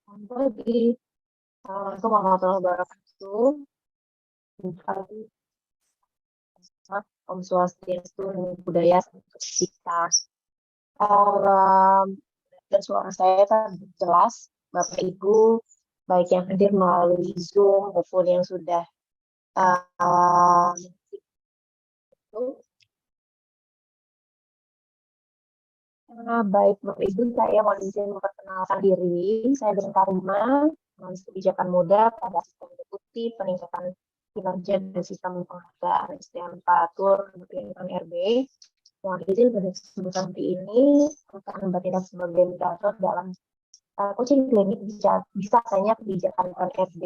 Selamat pagi. Assalamualaikum warahmatullahi wabarakatuh. Pagi, Om Swastiastu, Namo Buddhaya, Salam Kebajikan. Um, dan suara saya kan jelas, Bapak Ibu, baik yang hadir melalui Zoom maupun yang sudah uh, baik Bapak Ibu, saya mau izin memperkenalkan diri. Saya Gren Karima, analis kebijakan muda pada sistem deputi peningkatan kinerja dan sistem penghargaan SDM Aparatur Kementerian RB. Mohon izin pada kesempatan ini akan bertindak sebagai moderator dalam coaching klinik bisanya kebijakan RB.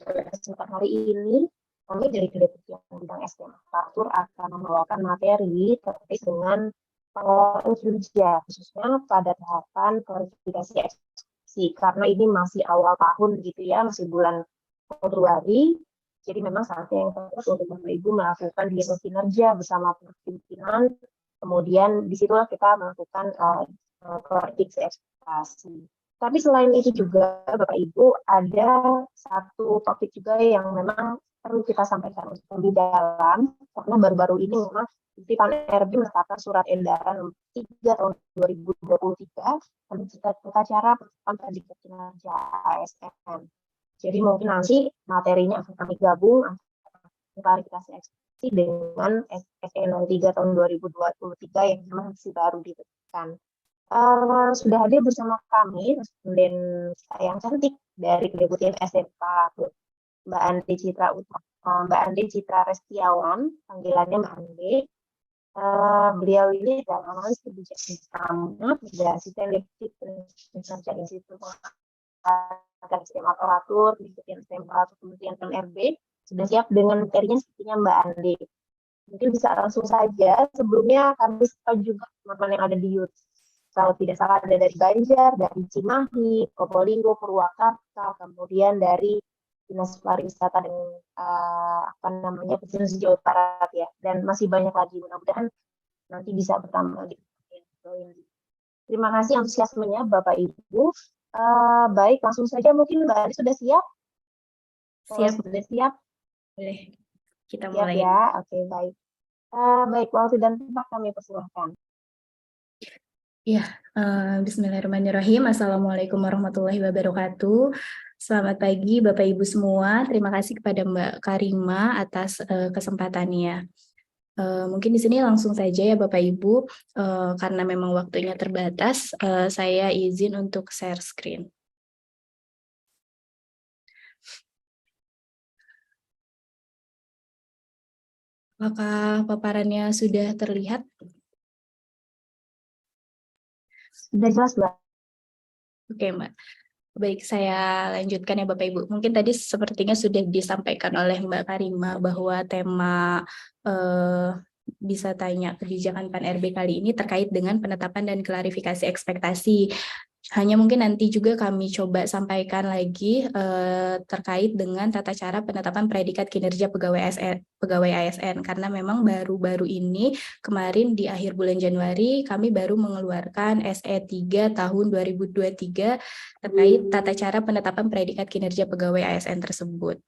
Pada kesempatan hari ini, kami dari Kedeputian Bidang SDM Aparatur akan membawakan materi terkait dengan pengelolaan kerja, khususnya pada tahapan klarifikasi eksekusi. Karena ini masih awal tahun gitu ya, masih bulan Februari, jadi memang saatnya yang tepat untuk Bapak Ibu melakukan dialog kinerja bersama pimpinan. Kemudian disitulah kita melakukan klarifikasi ekspektasi. Tapi selain itu juga Bapak Ibu ada satu topik juga yang memang perlu kita sampaikan untuk lebih dalam, karena baru-baru ini memang Titipan RB menetapkan surat edaran nomor 3 tahun 2023 tentang tata cara penetapan predikat kinerja ASN. Jadi mungkin nanti materinya akan kami gabung klarifikasi eksekusi dengan SE 03 tahun 2023 yang memang masih baru diterbitkan. Sudah hadir bersama kami responden yang cantik dari Kedeputian SDM Mbak Andi Citra Mbak Andi Citra Restiawan, panggilannya Mbak Andi. Beliau ini adalah analis kebijakan utama pada asisten deputi penasihat Institut Pengawasan Sistem Aparatur, Kementerian SDM Aparatur Kementerian RB. Sudah siap dengan materinya sepertinya Mbak Andi. Mungkin bisa langsung saja. Sebelumnya kami sapa juga teman-teman yang ada di YouTube. Kalau tidak salah ada dari Banjar, dari Cimahi, Probolinggo, Purwakarta, kemudian dari Dinas Pariwisata dan Provinsi Jawa Barat ya, dan masih banyak lagi. Mudah-mudahan nanti bisa bertambah gitu. Terima kasih antusiasmenya Bapak Ibu. Baik, langsung saja mungkin Mbak Adi sudah siap? Siap. Sudah siap? Boleh. Kita siap mulai. Ya, oke baik. Baik, waktu dan tempat kami persilahkan. Ya, Bismillahirrahmanirrahim. Assalamualaikum warahmatullahi wabarakatuh. Selamat pagi Bapak Ibu semua. Terima kasih kepada Mbak Karima atas kesempatannya. Mungkin di sini langsung saja ya Bapak Ibu, karena memang waktunya terbatas, saya izin untuk share screen. Apakah paparannya sudah terlihat? Sudah jelas, Mbak. Oke, Mbak. Baik, saya lanjutkan ya Bapak Ibu. Mungkin tadi sepertinya sudah disampaikan oleh Mbak Karima bahwa tema bisa tanya kebijakan PAN-RB kali ini terkait dengan penetapan dan klarifikasi ekspektasi. Hanya mungkin nanti juga kami coba sampaikan lagi terkait dengan tata cara penetapan predikat kinerja pegawai ASN, karena memang baru-baru ini kemarin di akhir bulan Januari kami baru mengeluarkan SE 3 tahun 2023 terkait tata cara penetapan predikat kinerja pegawai ASN tersebut.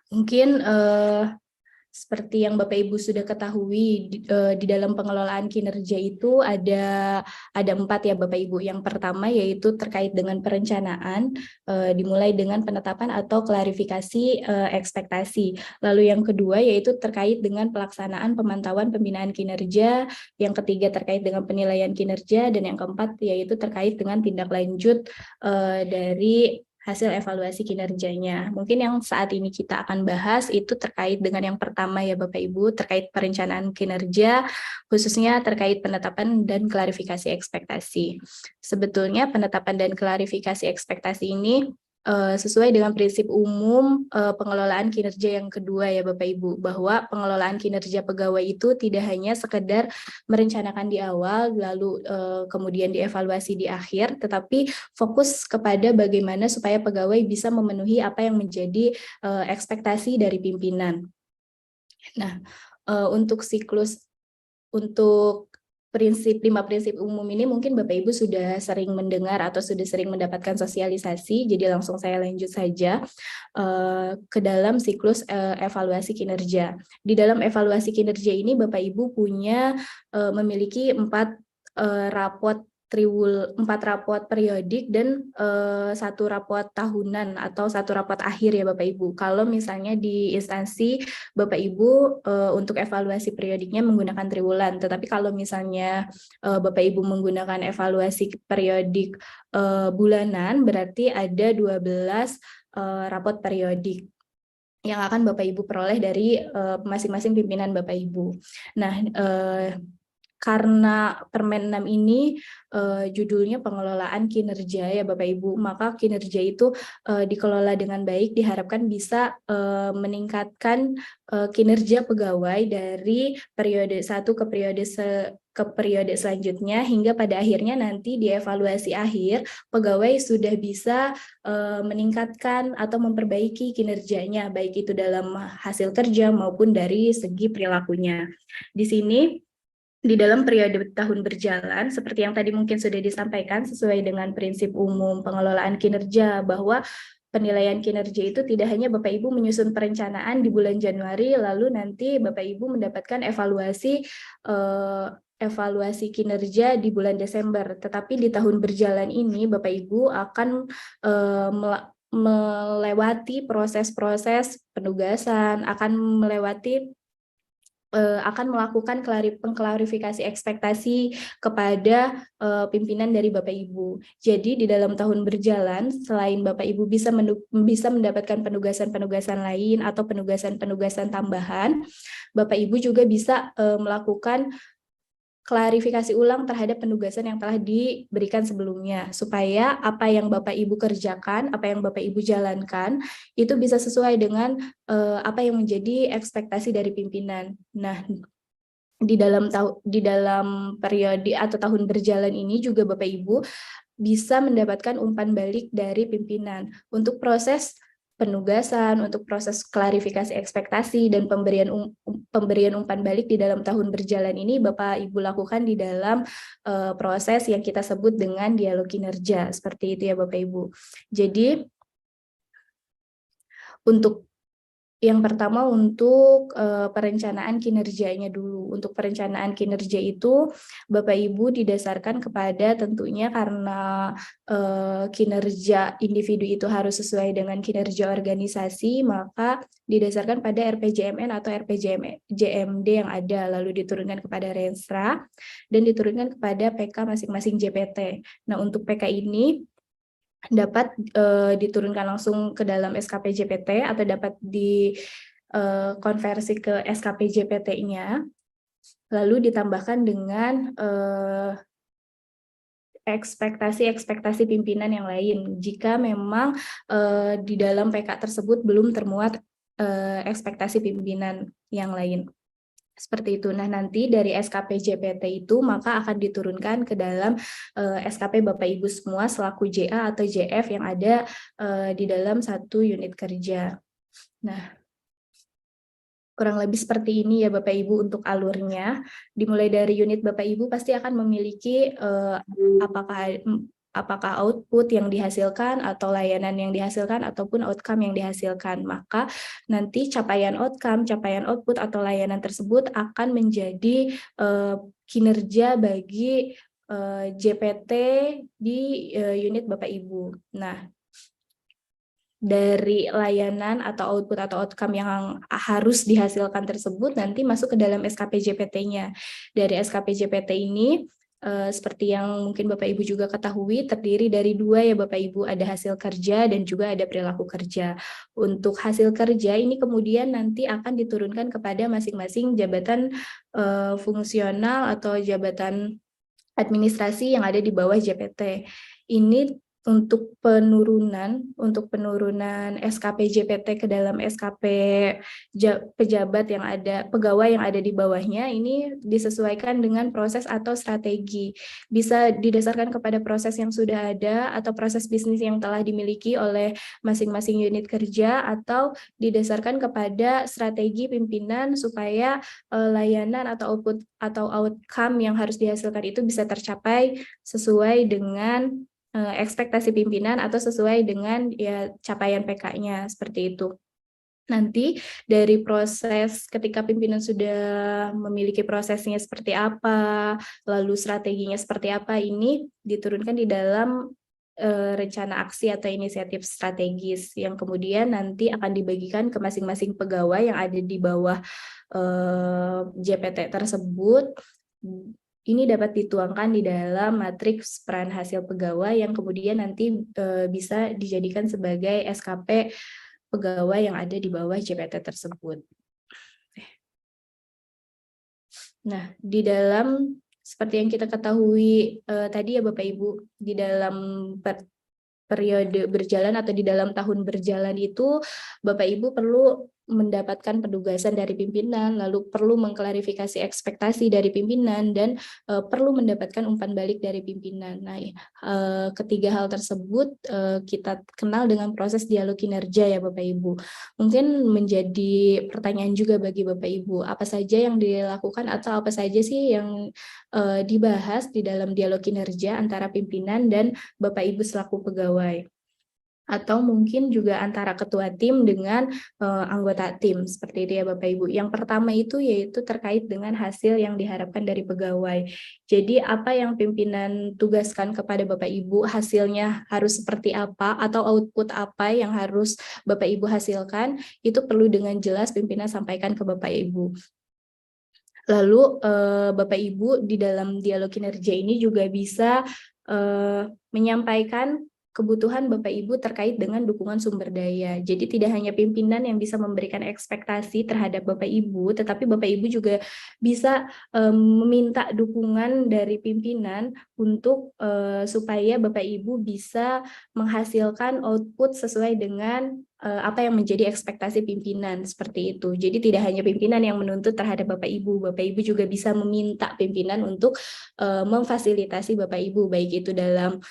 Mungkin seperti yang Bapak Ibu sudah ketahui, di dalam pengelolaan kinerja itu ada 4 ya Bapak Ibu. Yang pertama yaitu terkait dengan perencanaan, dimulai dengan penetapan atau klarifikasi ekspektasi. Lalu yang kedua yaitu terkait dengan pelaksanaan pemantauan pembinaan kinerja. Yang ketiga terkait dengan penilaian kinerja, dan yang keempat yaitu terkait dengan tindak lanjut dari hasil evaluasi kinerjanya. Mungkin yang saat ini kita akan bahas itu terkait dengan yang pertama ya Bapak Ibu, terkait perencanaan kinerja, khususnya terkait penetapan dan klarifikasi ekspektasi. Sebetulnya penetapan dan klarifikasi ekspektasi ini sesuai dengan prinsip umum pengelolaan kinerja yang kedua ya Bapak Ibu, bahwa pengelolaan kinerja pegawai itu tidak hanya sekedar merencanakan di awal lalu kemudian dievaluasi di akhir, tetapi fokus kepada bagaimana supaya pegawai bisa memenuhi apa yang menjadi ekspektasi dari pimpinan. Nah, untuk lima prinsip umum ini mungkin Bapak Ibu sudah sering mendengar atau sudah sering mendapatkan sosialisasi, jadi langsung saya lanjut saja ke dalam siklus evaluasi kinerja. Di dalam evaluasi kinerja ini Bapak Ibu memiliki 4 rapot periodik dan 1 rapot tahunan atau 1 rapot akhir ya Bapak Ibu. Kalau misalnya di instansi Bapak Ibu untuk evaluasi periodiknya menggunakan triwulan, tetapi kalau misalnya Bapak Ibu menggunakan evaluasi periodik bulanan, berarti ada 12 rapot periodik yang akan Bapak Ibu peroleh dari masing-masing pimpinan Bapak Ibu. Nah, karena Permen 6 ini judulnya pengelolaan kinerja ya Bapak Ibu, maka kinerja itu dikelola dengan baik diharapkan bisa meningkatkan kinerja pegawai dari periode 1 ke periode selanjutnya, hingga pada akhirnya nanti di evaluasi akhir pegawai sudah bisa meningkatkan atau memperbaiki kinerjanya, baik itu dalam hasil kerja maupun dari segi perilakunya. Di sini di dalam periode tahun berjalan, seperti yang tadi mungkin sudah disampaikan sesuai dengan prinsip umum pengelolaan kinerja, bahwa penilaian kinerja itu tidak hanya Bapak Ibu menyusun perencanaan di bulan Januari, lalu nanti Bapak Ibu mendapatkan evaluasi kinerja di bulan Desember, tetapi di tahun berjalan ini Bapak Ibu akan melewati proses-proses penugasan, akan melakukan pengklarifikasi ekspektasi kepada pimpinan dari Bapak Ibu. Jadi di dalam tahun berjalan, selain Bapak Ibu bisa mendapatkan penugasan-penugasan lain atau penugasan-penugasan tambahan, Bapak Ibu juga bisa melakukan klarifikasi ulang terhadap penugasan yang telah diberikan sebelumnya, supaya apa yang Bapak Ibu kerjakan, apa yang Bapak Ibu jalankan, itu bisa sesuai dengan apa yang menjadi ekspektasi dari pimpinan. Nah, di dalam periode atau tahun berjalan ini juga Bapak Ibu bisa mendapatkan umpan balik dari pimpinan untuk proses penugasan, untuk proses klarifikasi ekspektasi dan pemberian umpan balik di dalam tahun berjalan ini Bapak Ibu lakukan di dalam proses yang kita sebut dengan dialog kinerja. Seperti itu ya Bapak Ibu. Jadi untuk yang pertama untuk perencanaan kinerjanya dulu. Untuk perencanaan kinerja itu Bapak Ibu didasarkan kepada tentunya karena kinerja individu itu harus sesuai dengan kinerja organisasi, maka didasarkan pada RPJMN atau RPJMD yang ada, lalu diturunkan kepada Renstra dan diturunkan kepada PK masing-masing JPT. Nah, untuk PK ini dapat diturunkan langsung ke dalam SKP JPT atau dapat dikonversi ke SKP JPT-nya, lalu ditambahkan dengan ekspektasi pimpinan yang lain jika memang di dalam PK tersebut belum termuat ekspektasi pimpinan yang lain. Seperti itu. Nah, nanti dari SKP JPT itu maka akan diturunkan ke dalam SKP Bapak Ibu semua selaku JA atau JF yang ada di dalam satu unit kerja. Nah, kurang lebih seperti ini ya Bapak Ibu untuk alurnya. Dimulai dari unit Bapak Ibu pasti akan memiliki apakah output yang dihasilkan atau layanan yang dihasilkan ataupun outcome yang dihasilkan. Maka nanti capaian outcome, capaian output atau layanan tersebut akan menjadi kinerja bagi JPT di unit Bapak Ibu. Nah, dari layanan atau output atau outcome yang harus dihasilkan tersebut nanti masuk ke dalam SKP JPT-nya. Dari SKP JPT ini seperti yang mungkin Bapak Ibu juga ketahui, terdiri dari 2 ya Bapak Ibu, ada hasil kerja dan juga ada perilaku kerja. Untuk hasil kerja ini kemudian nanti akan diturunkan kepada masing-masing jabatan fungsional atau jabatan administrasi yang ada di bawah JPT. Ini untuk penurunan SKP JPT ke dalam SKP pejabat yang ada, pegawai yang ada di bawahnya, ini disesuaikan dengan proses atau strategi. Bisa didasarkan kepada proses yang sudah ada atau proses bisnis yang telah dimiliki oleh masing-masing unit kerja, atau didasarkan kepada strategi pimpinan supaya layanan atau outcome yang harus dihasilkan itu bisa tercapai sesuai dengan ekspektasi pimpinan atau sesuai dengan ya capaian PK-nya, seperti itu. Nanti dari proses ketika pimpinan sudah memiliki prosesnya seperti apa, lalu strateginya seperti apa, ini diturunkan di dalam rencana aksi atau inisiatif strategis yang kemudian nanti akan dibagikan ke masing-masing pegawai yang ada di bawah JPT tersebut. Ini dapat dituangkan di dalam matriks peran hasil pegawai yang kemudian nanti bisa dijadikan sebagai SKP pegawai yang ada di bawah JPT tersebut. Nah, di dalam seperti yang kita ketahui tadi ya Bapak Ibu, di dalam periode berjalan atau di dalam tahun berjalan itu Bapak Ibu perlu mendapatkan penugasan dari pimpinan, lalu perlu mengklarifikasi ekspektasi dari pimpinan, dan perlu mendapatkan umpan balik dari pimpinan. Nah, ketiga hal tersebut kita kenal dengan proses dialog kinerja ya Bapak Ibu. Mungkin menjadi pertanyaan juga bagi Bapak Ibu, apa saja yang dilakukan atau apa saja sih yang dibahas di dalam dialog kinerja antara pimpinan dan Bapak Ibu selaku pegawai, atau mungkin juga antara ketua tim dengan anggota tim, seperti itu ya Bapak Ibu. Yang pertama itu yaitu terkait dengan hasil yang diharapkan dari pegawai. Jadi apa yang pimpinan tugaskan kepada Bapak Ibu, hasilnya harus seperti apa atau output apa yang harus Bapak Ibu hasilkan, itu perlu dengan jelas pimpinan sampaikan ke Bapak Ibu. Lalu Bapak Ibu di dalam dialog kinerja ini juga bisa menyampaikan kebutuhan Bapak Ibu terkait dengan dukungan sumber daya. Jadi tidak hanya pimpinan yang bisa memberikan ekspektasi terhadap Bapak Ibu, tetapi Bapak Ibu juga bisa meminta dukungan dari pimpinan untuk supaya Bapak Ibu bisa menghasilkan output sesuai dengan apa yang menjadi ekspektasi pimpinan, seperti itu. Jadi tidak hanya pimpinan yang menuntut terhadap Bapak Ibu juga bisa meminta pimpinan untuk memfasilitasi Bapak Ibu, baik itu dalam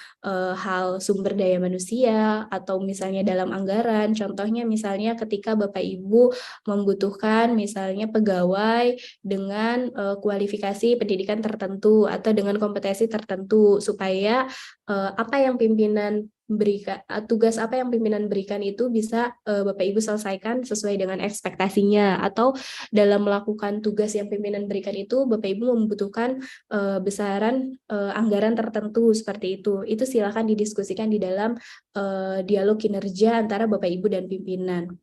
hal sumber daya manusia atau misalnya dalam anggaran. Contohnya misalnya ketika Bapak Ibu membutuhkan misalnya pegawai dengan kualifikasi pendidikan tertentu atau dengan kompetensi tertentu, supaya apa yang pimpinan berikan, tugas apa yang pimpinan berikan itu bisa Bapak Ibu selesaikan sesuai dengan ekspektasinya, atau dalam melakukan tugas yang pimpinan berikan itu Bapak Ibu membutuhkan besaran anggaran tertentu, seperti itu silakan didiskusikan di dalam dialog kinerja antara Bapak Ibu dan pimpinan.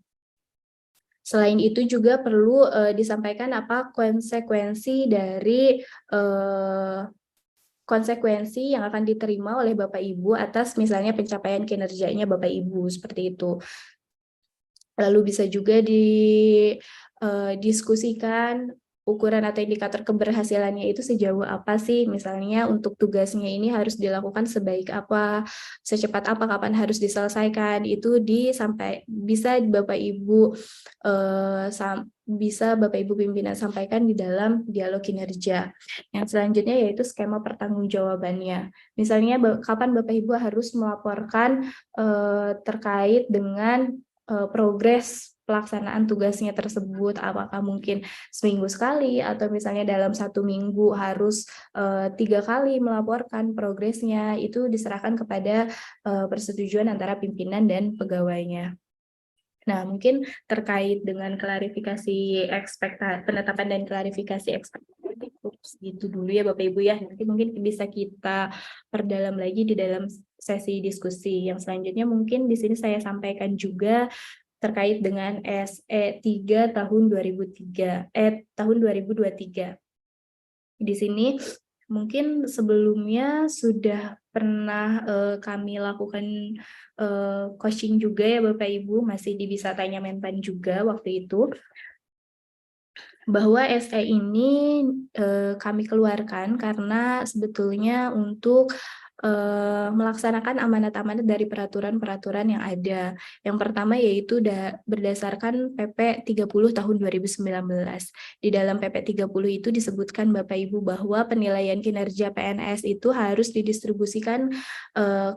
Selain itu juga perlu disampaikan apa konsekuensi dari konsekuensi yang akan diterima oleh Bapak Ibu atas misalnya pencapaian kinerjanya Bapak Ibu, seperti itu. Lalu bisa juga didiskusikan ukuran atau indikator keberhasilannya itu sejauh apa sih, misalnya untuk tugasnya ini harus dilakukan sebaik apa, secepat apa, kapan harus diselesaikan, itu bisa Bapak Ibu pimpinan sampaikan di dalam dialog kinerja. Yang selanjutnya yaitu skema pertanggungjawabannya. Misalnya kapan Bapak Ibu harus melaporkan terkait dengan progres pelaksanaan tugasnya tersebut, apakah mungkin seminggu sekali atau misalnya dalam 1 minggu harus 3 kali melaporkan progresnya, itu diserahkan kepada persetujuan antara pimpinan dan pegawainya. Nah, mungkin terkait dengan klarifikasi penetapan dan klarifikasi ekspektasi, gitu dulu ya Bapak Ibu ya. Nanti mungkin bisa kita perdalam lagi di dalam sesi diskusi. Yang selanjutnya mungkin di sini saya sampaikan juga terkait dengan SE 3 tahun 2023. Di sini mungkin sebelumnya sudah pernah kami lakukan coaching juga ya Bapak Ibu, masih di Bisa Tanya Menpan juga waktu itu, bahwa SE ini kami keluarkan karena sebetulnya untuk melaksanakan amanat-amanat dari peraturan-peraturan yang ada. Yang pertama yaitu berdasarkan PP 30 tahun 2019. Di dalam PP 30 itu disebutkan Bapak Ibu bahwa penilaian kinerja PNS itu harus didistribusikan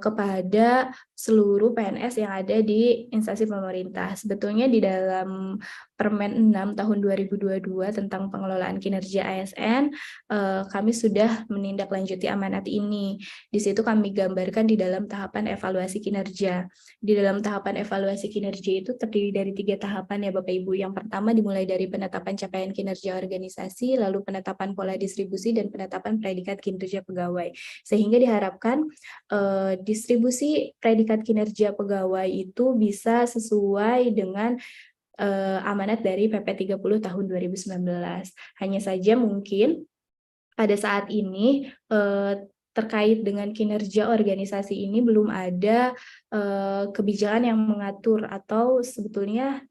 kepada seluruh PNS yang ada di instansi pemerintah. Sebetulnya di dalam Permen 6 tahun 2022 tentang pengelolaan kinerja ASN, kami sudah menindaklanjuti amanat ini. Di situ kami gambarkan di dalam tahapan evaluasi kinerja. Di dalam tahapan evaluasi kinerja itu terdiri dari 3 tahapan ya Bapak Ibu. Yang pertama dimulai dari penetapan capaian kinerja organisasi, lalu penetapan pola distribusi, dan penetapan predikat kinerja pegawai. Sehingga diharapkan distribusi predikat kinerja pegawai itu bisa sesuai dengan amanat dari PP 30 tahun 2019. Hanya saja mungkin pada saat ini terkait dengan kinerja organisasi ini belum ada kebijakan yang mengatur, atau sebetulnya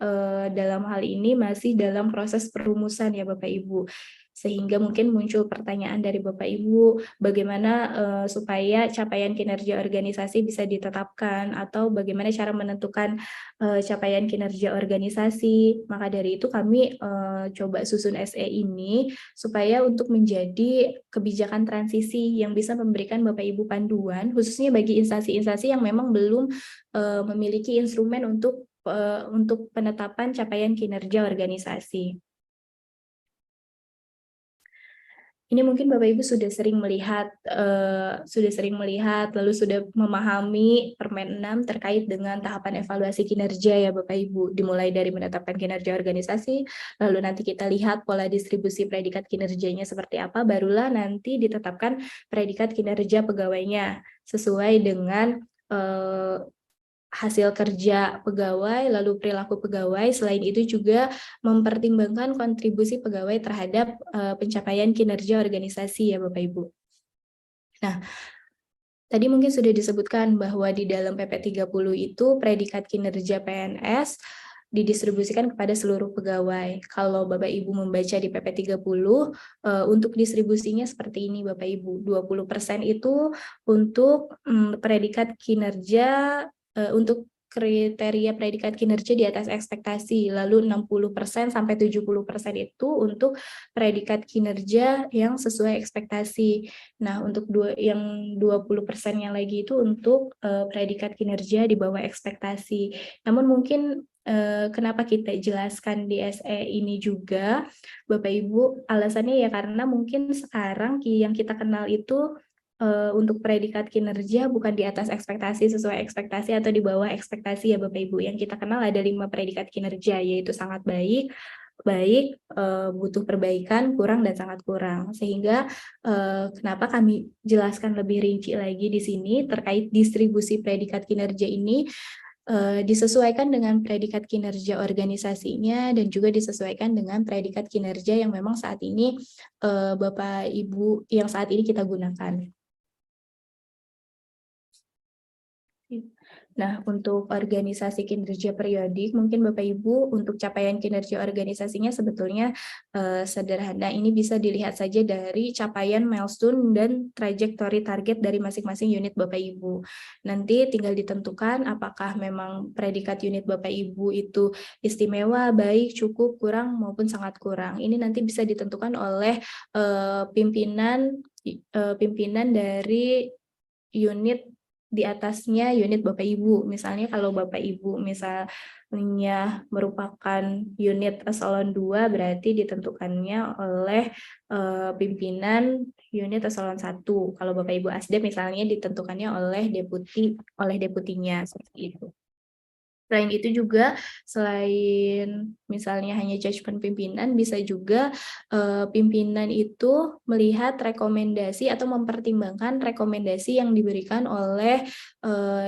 dalam hal ini masih dalam proses perumusan ya Bapak Ibu. Sehingga mungkin muncul pertanyaan dari Bapak Ibu, bagaimana supaya capaian kinerja organisasi bisa ditetapkan, atau bagaimana cara menentukan capaian kinerja organisasi. Maka dari itu kami coba susun SE ini supaya untuk menjadi kebijakan transisi yang bisa memberikan Bapak Ibu panduan, khususnya bagi instansi-instansi yang memang belum memiliki instrumen untuk penetapan capaian kinerja organisasi. Ini mungkin Bapak Ibu sudah sering melihat, lalu sudah memahami Permen 6 terkait dengan tahapan evaluasi kinerja ya Bapak Ibu. Dimulai dari menetapkan kinerja organisasi, lalu nanti kita lihat pola distribusi predikat kinerjanya seperti apa, barulah nanti ditetapkan predikat kinerja pegawainya sesuai dengan hasil kerja pegawai, lalu perilaku pegawai. Selain itu juga mempertimbangkan kontribusi pegawai terhadap pencapaian kinerja organisasi ya Bapak Ibu. Nah, tadi mungkin sudah disebutkan bahwa di dalam PP 30 itu predikat kinerja PNS didistribusikan kepada seluruh pegawai. Kalau Bapak Ibu membaca di PP 30, untuk distribusinya seperti ini Bapak Ibu. 20% itu untuk predikat kinerja, untuk kriteria predikat kinerja di atas ekspektasi, lalu 60% sampai 70% itu untuk predikat kinerja yang sesuai ekspektasi. Nah, untuk yang 20% yang lagi itu untuk predikat kinerja di bawah ekspektasi. Namun mungkin kenapa kita jelaskan di SE ini juga, Bapak Ibu, alasannya ya karena mungkin sekarang yang kita kenal itu untuk predikat kinerja bukan di atas ekspektasi, sesuai ekspektasi, atau di bawah ekspektasi ya Bapak Ibu. Yang kita kenal ada 5 predikat kinerja, yaitu sangat baik, butuh perbaikan, kurang, dan sangat kurang. Sehingga kenapa kami jelaskan lebih rinci lagi di sini terkait distribusi predikat kinerja ini, disesuaikan dengan predikat kinerja organisasinya dan juga disesuaikan dengan predikat kinerja yang memang saat ini Bapak Ibu yang saat ini kita gunakan. Nah, untuk organisasi kinerja periodik, mungkin Bapak Ibu untuk capaian kinerja organisasinya sebetulnya sederhana. Ini bisa dilihat saja dari capaian milestone dan trajektori target dari masing-masing unit Bapak Ibu. Nanti tinggal ditentukan apakah memang predikat unit Bapak Ibu itu istimewa, baik, cukup, kurang, maupun sangat kurang. Ini nanti bisa ditentukan oleh pimpinan dari unit di atasnya unit Bapak Ibu. Misalnya kalau Bapak Ibu misalnya merupakan unit eselon 2, berarti ditentukannya oleh pimpinan unit eselon 1. Kalau Bapak Ibu Asdep misalnya ditentukannya oleh deputinya seperti itu. Selain itu juga, selain misalnya hanya judgement pimpinan, bisa juga pimpinan itu melihat rekomendasi atau mempertimbangkan rekomendasi yang diberikan oleh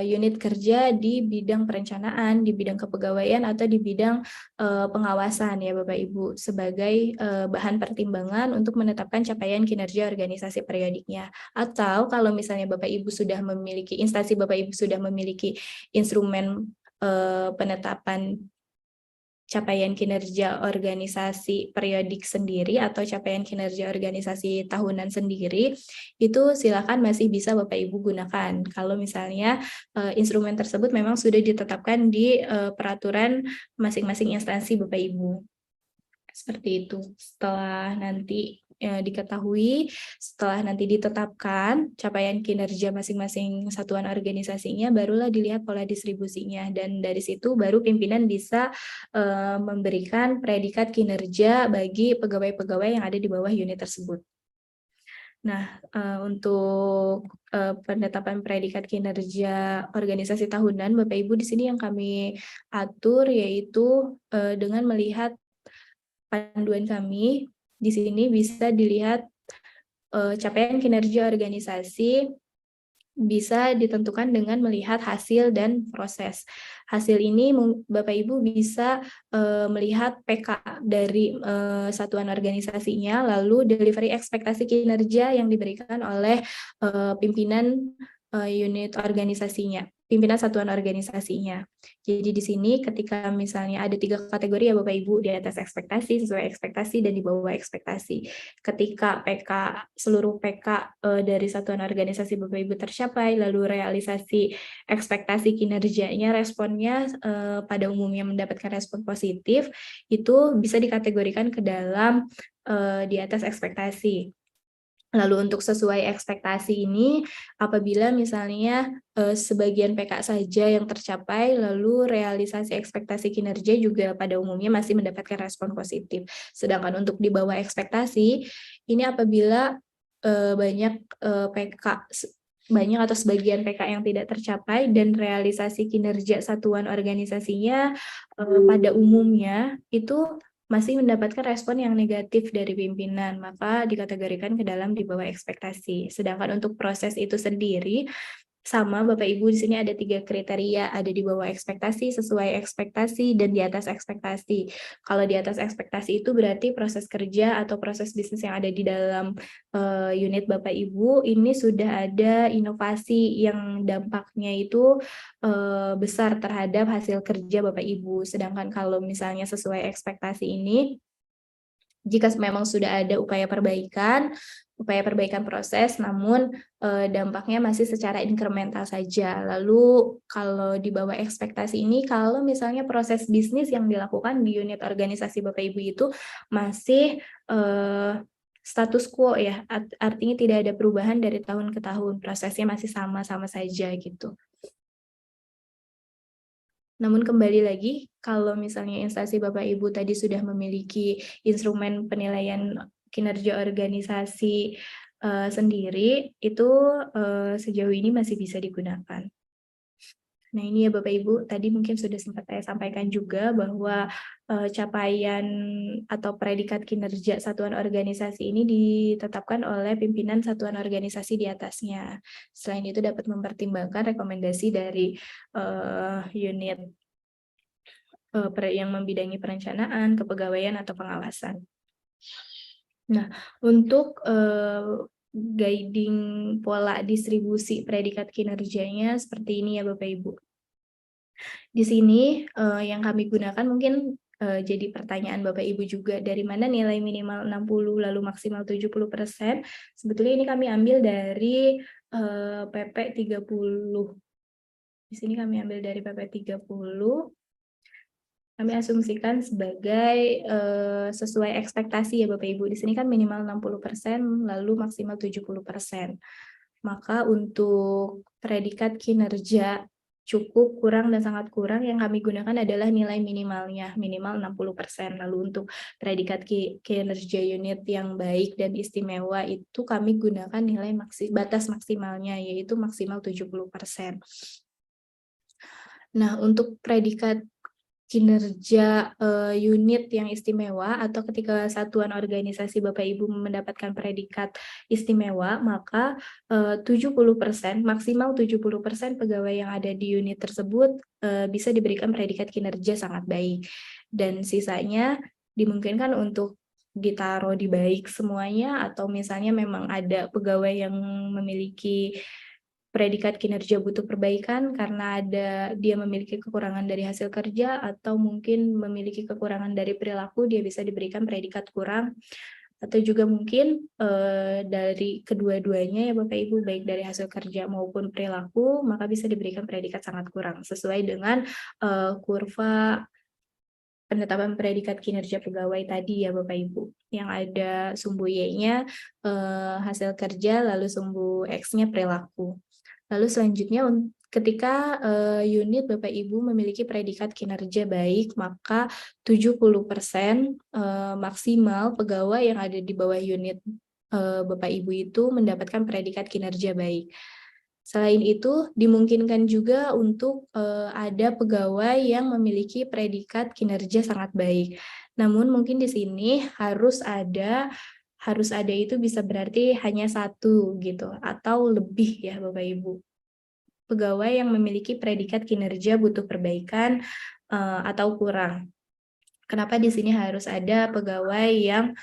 unit kerja di bidang perencanaan, di bidang kepegawaian, atau di bidang pengawasan ya Bapak Ibu, sebagai bahan pertimbangan untuk menetapkan capaian kinerja organisasi periodiknya. Atau kalau misalnya Bapak Ibu sudah memiliki, instansi Bapak Ibu sudah memiliki instrumen penetapan capaian kinerja organisasi periodik sendiri atau capaian kinerja organisasi tahunan sendiri, itu silakan masih bisa Bapak Ibu gunakan. Kalau misalnya instrumen tersebut memang sudah ditetapkan di peraturan masing-masing instansi Bapak Ibu. Seperti itu. Setelah nanti diketahui, setelah nanti ditetapkan capaian kinerja masing-masing satuan organisasinya, barulah dilihat pola distribusinya. Dan dari situ baru pimpinan bisa memberikan predikat kinerja bagi pegawai-pegawai yang ada di bawah unit tersebut. Nah, untuk penetapan predikat kinerja organisasi tahunan, Bapak Ibu di sini yang kami atur yaitu dengan melihat panduan kami. Di sini bisa dilihat capaian kinerja organisasi bisa ditentukan dengan melihat hasil dan proses. Hasil ini Bapak Ibu bisa melihat PK dari satuan organisasinya, lalu delivery ekspektasi kinerja yang diberikan oleh pimpinan unit organisasinya, pimpinan satuan organisasinya. Jadi di sini ketika misalnya ada 3 kategori ya Bapak Ibu, di atas ekspektasi, sesuai ekspektasi, dan di bawah ekspektasi. Ketika seluruh PK dari satuan organisasi Bapak Ibu tercapai, lalu realisasi ekspektasi kinerjanya, responnya pada umumnya mendapatkan respon positif, itu bisa dikategorikan ke dalam di atas ekspektasi. Lalu untuk sesuai ekspektasi ini, apabila misalnya sebagian PK saja yang tercapai, lalu realisasi ekspektasi kinerja juga pada umumnya masih mendapatkan respon positif. Sedangkan untuk di bawah ekspektasi, ini apabila banyak atau sebagian PK yang tidak tercapai dan realisasi kinerja satuan organisasinya pada umumnya itu masih mendapatkan respon yang negatif dari pimpinan, maka dikategorikan ke dalam di bawah ekspektasi. Sedangkan untuk proses itu sendiri, sama Bapak Ibu di sini ada 3 kriteria, ada di bawah ekspektasi, sesuai ekspektasi, dan di atas ekspektasi. Kalau di atas ekspektasi itu berarti proses kerja atau proses bisnis yang ada di dalam unit Bapak Ibu ini sudah ada inovasi yang dampaknya itu besar terhadap hasil kerja Bapak Ibu. Sedangkan kalau misalnya sesuai ekspektasi ini, jika memang sudah ada upaya perbaikan proses, namun dampaknya masih secara incremental saja. Lalu kalau di bawah ekspektasi ini, kalau misalnya proses bisnis yang dilakukan di unit organisasi Bapak Ibu itu masih status quo ya, artinya tidak ada perubahan dari tahun ke tahun, prosesnya masih sama-sama saja gitu. Namun kembali lagi, kalau misalnya instansi Bapak Ibu tadi sudah memiliki instrumen penilaian kinerja organisasi sendiri, itu sejauh ini masih bisa digunakan. Nah ini ya Bapak Ibu, tadi mungkin sudah sempat saya sampaikan juga bahwa capaian atau predikat kinerja satuan organisasi ini ditetapkan oleh pimpinan satuan organisasi di atasnya. Selain itu dapat mempertimbangkan rekomendasi dari unit yang membidangi perencanaan, kepegawaian, atau pengawasan. Nah, untuk guiding pola distribusi predikat kinerjanya seperti ini ya Bapak Ibu. Di sini yang kami gunakan mungkin jadi pertanyaan Bapak Ibu juga, dari mana nilai minimal 60 lalu maksimal 70%? Sebetulnya ini kami ambil dari PP 30. Di sini kami ambil dari PP 30. Kami asumsikan sebagai sesuai ekspektasi ya Bapak Ibu. Di sini kan minimal 60%, lalu maksimal 70%. Maka untuk predikat kinerja cukup, kurang, dan sangat kurang yang kami gunakan adalah nilai minimalnya, minimal 60%. Lalu untuk predikat kinerja unit yang baik dan istimewa itu kami gunakan nilai batas maksimalnya, yaitu maksimal 70%. Nah, untuk predikat kinerja unit yang istimewa atau ketika satuan organisasi Bapak Ibu mendapatkan predikat istimewa, maka 70%, maksimal 70% pegawai yang ada di unit tersebut bisa diberikan predikat kinerja sangat baik. Dan sisanya dimungkinkan untuk ditaruh di baik semuanya, atau misalnya memang ada pegawai yang memiliki predikat kinerja butuh perbaikan karena dia memiliki kekurangan dari hasil kerja, atau mungkin memiliki kekurangan dari perilaku, dia bisa diberikan predikat kurang. Atau juga mungkin dari kedua-duanya ya Bapak Ibu, baik dari hasil kerja maupun perilaku, maka bisa diberikan predikat sangat kurang sesuai dengan kurva penetapan predikat kinerja pegawai tadi ya Bapak Ibu, yang ada sumbu Y-nya hasil kerja, lalu sumbu X-nya perilaku. Lalu selanjutnya ketika unit Bapak Ibu memiliki predikat kinerja baik, maka 70% maksimal pegawai yang ada di bawah unit Bapak Ibu itu mendapatkan predikat kinerja baik. Selain itu, dimungkinkan juga untuk ada pegawai yang memiliki predikat kinerja sangat baik. Namun mungkin di sini harus ada itu bisa berarti hanya satu gitu atau lebih ya Bapak Ibu. Pegawai yang memiliki predikat kinerja butuh perbaikan atau kurang. Kenapa di sini harus ada pegawai yang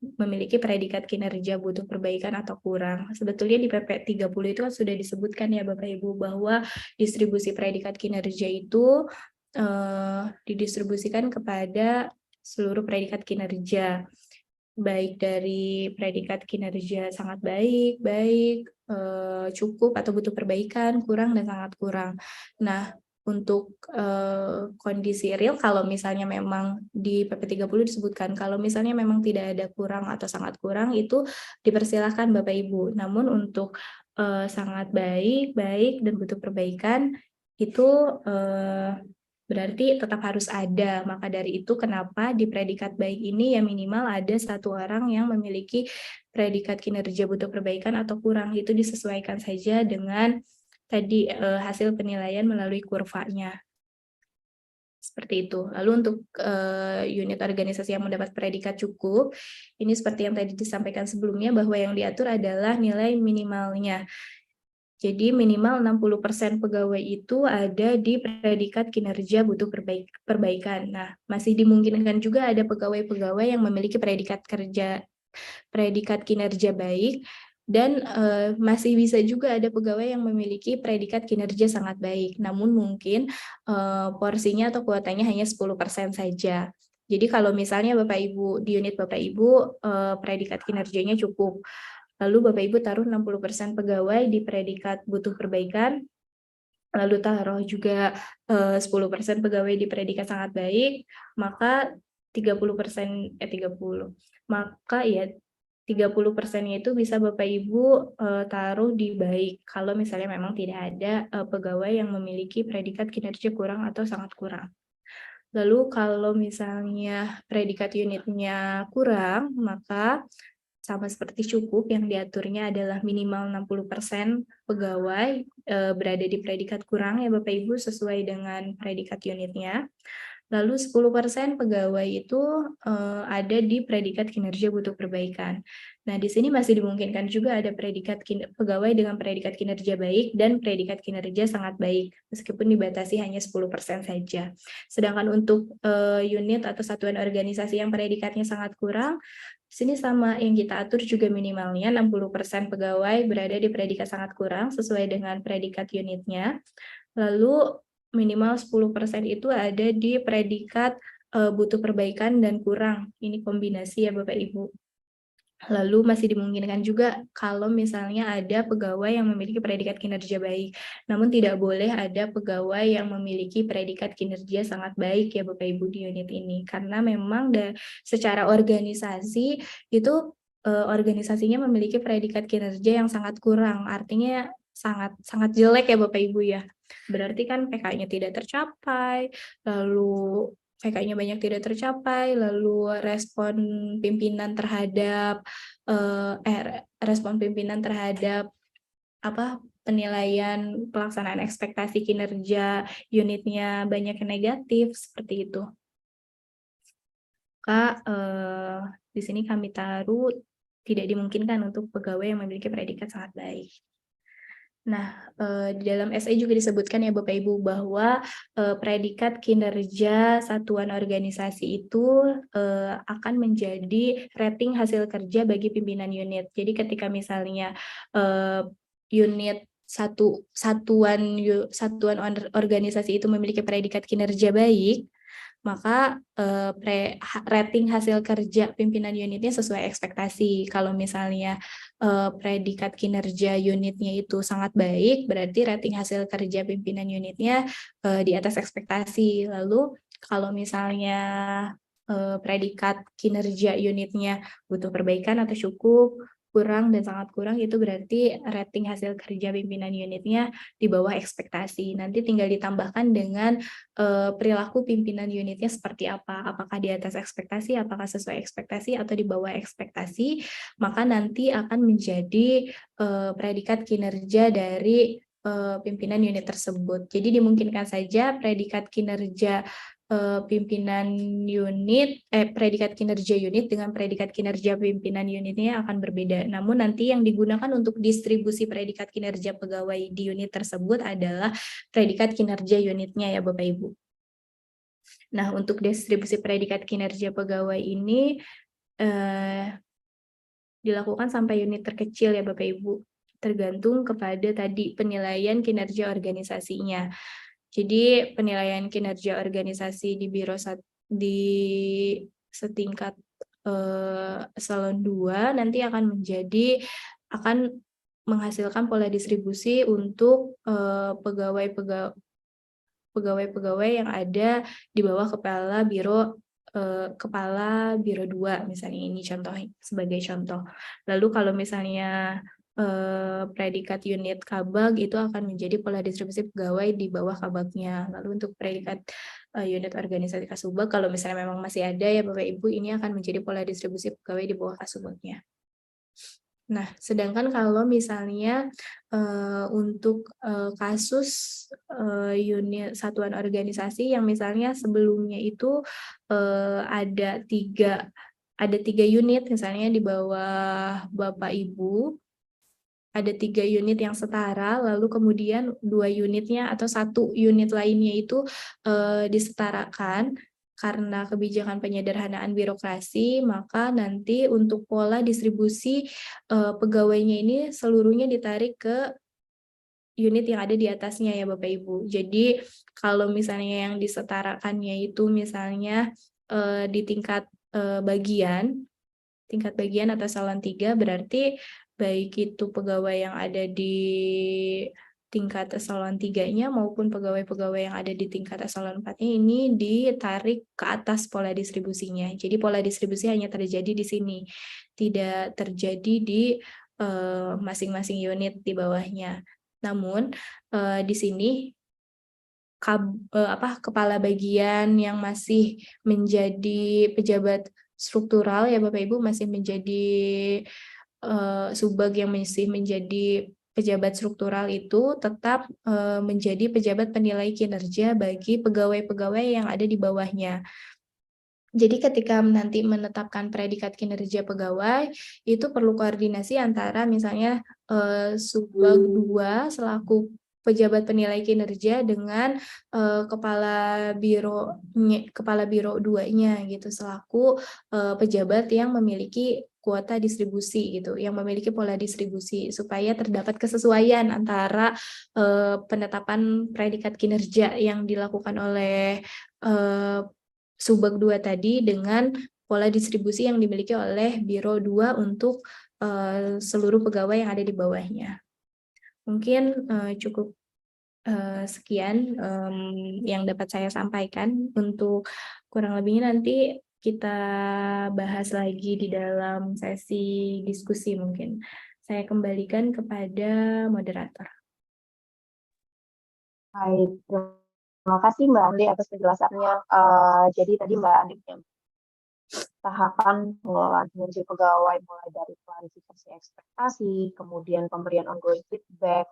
memiliki predikat kinerja butuh perbaikan atau kurang? Sebetulnya di PP 30 itu kan sudah disebutkan ya Bapak Ibu bahwa distribusi predikat kinerja itu didistribusikan kepada seluruh predikat kinerja, baik dari predikat kinerja sangat baik, cukup atau butuh perbaikan, kurang, dan sangat kurang. Nah, untuk kondisi real, kalau misalnya memang di PP 30 disebutkan, kalau misalnya memang tidak ada kurang atau sangat kurang, itu dipersilahkan Bapak Ibu. Namun untuk sangat baik, dan butuh perbaikan, itu berarti tetap harus ada. Maka dari itu kenapa di predikat baik ini ya minimal ada satu orang yang memiliki predikat kinerja butuh perbaikan atau kurang. Itu disesuaikan saja dengan tadi hasil penilaian melalui kurvanya. Seperti itu. Lalu untuk unit organisasi yang mendapat predikat cukup, ini seperti yang tadi disampaikan sebelumnya bahwa yang diatur adalah nilai minimalnya. Jadi minimal 60% pegawai itu ada di predikat kinerja butuh perbaikan. Nah, masih dimungkinkan juga ada pegawai-pegawai yang memiliki predikat kinerja baik, dan masih bisa juga ada pegawai yang memiliki predikat kinerja sangat baik. Namun mungkin porsinya atau kuotanya hanya 10% saja. Jadi kalau misalnya Bapak Ibu di unit Bapak Ibu predikat kinerjanya cukup, lalu Bapak Ibu taruh 60% pegawai di predikat butuh perbaikan, lalu taruh juga 10% pegawai di predikat sangat baik, maka 30%, maka ya 30%-nya itu bisa Bapak Ibu taruh di baik, kalau misalnya memang tidak ada pegawai yang memiliki predikat kinerja kurang atau sangat kurang. Lalu kalau misalnya predikat unitnya kurang, maka sama seperti cukup, yang diaturnya adalah minimal 60% pegawai berada di predikat kurang ya Bapak Ibu sesuai dengan predikat unitnya. Lalu 10% pegawai itu ada di predikat kinerja butuh perbaikan. Nah, di sini masih dimungkinkan juga ada pegawai dengan predikat kinerja baik dan predikat kinerja sangat baik, meskipun dibatasi hanya 10% saja. Sedangkan untuk unit atau satuan organisasi yang predikatnya sangat kurang, di sini sama yang kita atur juga minimalnya 60% pegawai berada di predikat sangat kurang sesuai dengan predikat unitnya. Lalu minimal 10% itu ada di predikat butuh perbaikan dan kurang. Ini kombinasi ya Bapak Ibu. Lalu masih dimungkinkan juga kalau misalnya ada pegawai yang memiliki predikat kinerja baik, namun tidak boleh ada pegawai yang memiliki predikat kinerja sangat baik ya Bapak Ibu di unit ini, karena memang secara organisasi itu organisasinya memiliki predikat kinerja yang sangat kurang, artinya sangat jelek ya Bapak Ibu ya. Berarti kan PK-nya tidak tercapai, lalu PK-nya banyak tidak tercapai, lalu respon pimpinan terhadap penilaian pelaksanaan ekspektasi kinerja unitnya banyak yang negatif, seperti itu. Maka di sini kami taruh tidak dimungkinkan untuk pegawai yang memiliki predikat sangat baik. Nah, di dalam SE juga disebutkan ya Bapak Ibu bahwa predikat kinerja satuan organisasi itu akan menjadi rating hasil kerja bagi pimpinan unit. Jadi ketika misalnya unit satuan organisasi itu memiliki predikat kinerja baik, maka rating hasil kerja pimpinan unitnya sesuai ekspektasi. Kalau misalnya predikat kinerja unitnya itu sangat baik, berarti rating hasil kerja pimpinan unitnya di atas ekspektasi. Lalu kalau misalnya predikat kinerja unitnya butuh perbaikan atau cukup, kurang dan sangat kurang, itu berarti rating hasil kerja pimpinan unitnya di bawah ekspektasi. Nanti tinggal ditambahkan dengan perilaku pimpinan unitnya seperti apa, apakah di atas ekspektasi, apakah sesuai ekspektasi, atau di bawah ekspektasi, maka nanti akan menjadi predikat kinerja dari pimpinan unit tersebut. Jadi dimungkinkan saja predikat kinerja predikat kinerja unit dengan predikat kinerja pimpinan unitnya akan berbeda. Namun nanti yang digunakan untuk distribusi predikat kinerja pegawai di unit tersebut adalah predikat kinerja unitnya ya Bapak Ibu. Nah, untuk distribusi predikat kinerja pegawai ini dilakukan sampai unit terkecil ya Bapak Ibu, tergantung kepada tadi penilaian kinerja organisasinya. Jadi penilaian kinerja organisasi di di setingkat eselon 2 nanti akan menghasilkan pola distribusi untuk pegawai-pegawai yang ada di bawah kepala biro 2 misalnya, ini contoh sebagai contoh. Lalu kalau misalnya predikat unit kabag itu akan menjadi pola distribusi pegawai di bawah kabagnya. Lalu untuk predikat unit organisasi kasubag, kalau misalnya memang masih ada ya Bapak Ibu, ini akan menjadi pola distribusi pegawai di bawah kasubagnya. Nah, sedangkan kalau misalnya untuk kasus unit satuan organisasi yang misalnya sebelumnya itu ada tiga unit misalnya di bawah Bapak Ibu, ada 3 unit yang setara, lalu kemudian 2 unitnya atau 1 unit lainnya itu disetarakan karena kebijakan penyederhanaan birokrasi, maka nanti untuk pola distribusi pegawainya ini seluruhnya ditarik ke unit yang ada di atasnya ya Bapak Ibu. Jadi kalau misalnya yang disetarakannya itu misalnya di tingkat bagian atau eselon 3, berarti baik itu pegawai yang ada di tingkat eselon 3-nya maupun pegawai-pegawai yang ada di tingkat eselon 4-nya ini ditarik ke atas pola distribusinya. Jadi pola distribusi hanya terjadi di sini, tidak terjadi di masing-masing unit di bawahnya. Namun di sini kepala bagian yang masih menjadi pejabat struktural ya Bapak Ibu, masih menjadi subag yang masih menjadi pejabat struktural itu tetap menjadi pejabat penilai kinerja bagi pegawai-pegawai yang ada di bawahnya. Jadi ketika nanti menetapkan predikat kinerja pegawai, itu perlu koordinasi antara misalnya subag 2 selaku pejabat penilai kinerja dengan kepala biro 2-nya gitu selaku pejabat yang memiliki kuota distribusi gitu, yang memiliki pola distribusi supaya terdapat kesesuaian antara penetapan predikat kinerja yang dilakukan oleh Subag 2 tadi dengan pola distribusi yang dimiliki oleh Biro 2 untuk seluruh pegawai yang ada di bawahnya. Mungkin cukup sekian yang dapat saya sampaikan. Untuk kurang lebihnya nanti kita bahas lagi di dalam sesi diskusi mungkin. Saya kembalikan kepada moderator. Baik, terima kasih Mbak Andi atas penjelasannya. Jadi tadi Mbak Andi tahapan pengelolaan kinerja pegawai mulai dari klarifikasi ekspektasi, kemudian pemberian ongoing feedback,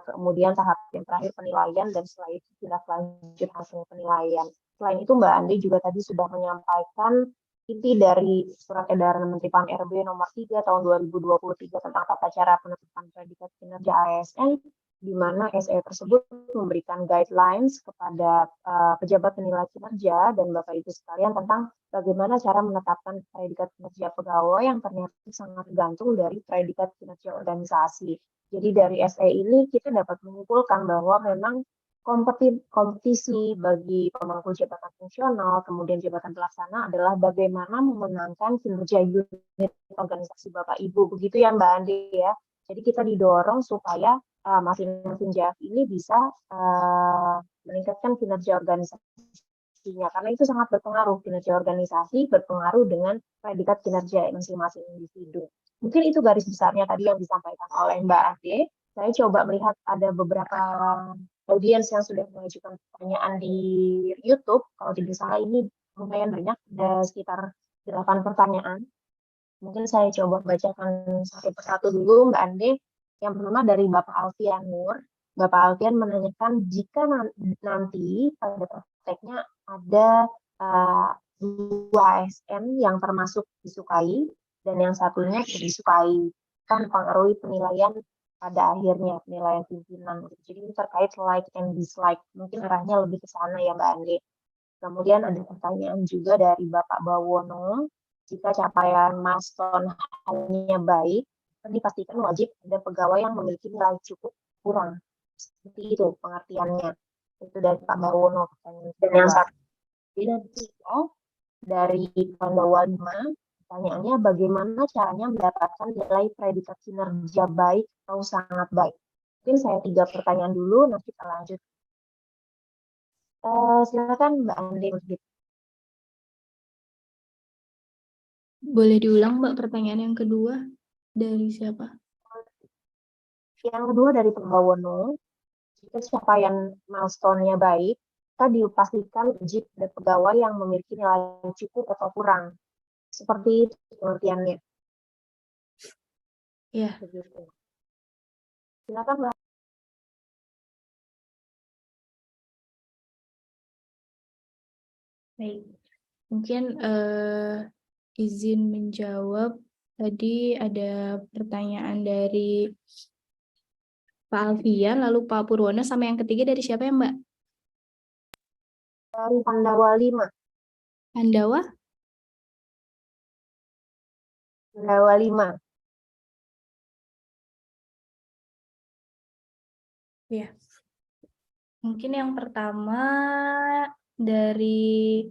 kemudian tahap yang terakhir penilaian, dan setelah itu tindak lanjut hasil penilaian. Selain itu Mbak Andi juga tadi sudah menyampaikan inti dari Surat Edaran Menteri Pan-RB nomor 3 tahun 2023 tentang tata cara penetapan predikat kinerja ASN, di mana SE tersebut memberikan guidelines kepada pejabat penilai kinerja dan Bapak Ibu sekalian tentang bagaimana cara menetapkan predikat kinerja pegawai yang ternyata sangat tergantung dari predikat kinerja organisasi. Jadi dari SE ini kita dapat menyimpulkan bahwa memang kompetisi bagi pemangku jabatan fungsional, kemudian jabatan pelaksana adalah bagaimana memenangkan kinerja unit organisasi Bapak Ibu. Begitu ya Mbak Andi ya. Jadi kita didorong supaya masing-masing JAF ini bisa meningkatkan kinerja organisasinya. Karena itu sangat berpengaruh. Kinerja organisasi berpengaruh dengan predikat kinerja masing-masing individu. Mungkin itu garis besarnya tadi yang disampaikan oleh Mbak Ade. Saya coba melihat ada beberapa audiens yang sudah mengajukan pertanyaan di YouTube. Kalau tidak salah ini lumayan banyak, ada sekitar 8 pertanyaan. Mungkin saya coba bacakan satu persatu dulu, Mbak Ande. Yang pertama dari Bapak Alfian Nur. Bapak Alfian menanyakan jika nanti pada prakteknya ada dua ASN yang termasuk disukai dan yang satunya tidak disukai, kan mempengaruhi penilaian pada akhirnya, penilaian pimpinan. Jadi ini terkait like and dislike. Mungkin arahnya lebih ke sana ya Mbak Ande. Kemudian ada pertanyaan juga dari Bapak Bawono, jika capaian milestone hanya baik, dipastikan wajib ada pegawai yang memiliki nilai cukup kurang. Seperti itu pengertiannya. Itu dari Pak Bawono. Dan yang satu dari Pandawa 5, pertanyaannya bagaimana caranya mendapatkan nilai predikat kinerja baik atau sangat baik. Mungkin saya 3 pertanyaan dulu, nanti kita lanjut. Silakan Mbak Andi. Boleh diulang Mbak pertanyaan yang kedua dari siapa? Yang kedua dari Pak Bawono, jika capaian milestone-nya baik, kita dipastikan wajib ada pegawai yang memiliki nilai cukup atau kurang. Seperti itu pengertiannya. Ya. Begitu. Silakan Mbak. Baik. Mungkin izin menjawab. Tadi ada pertanyaan dari Pak Alfian, lalu Pak Purwono, sama yang ketiga dari siapa ya Mbak? Dari Pandawa 5. Pandawa? Pandawa 5. Ya. Mungkin yang pertama dari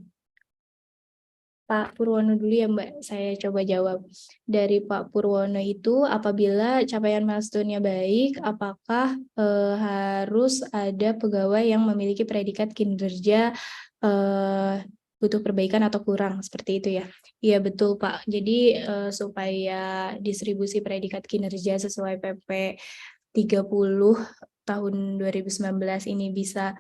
Pak Purwono dulu ya Mbak, saya coba jawab. Dari Pak Purwono itu, apabila capaian milestone-nya baik, apakah harus ada pegawai yang memiliki predikat kinerja butuh perbaikan atau kurang, seperti itu ya? Iya betul Pak, jadi supaya distribusi predikat kinerja sesuai PP 30 tahun 2019 ini bisa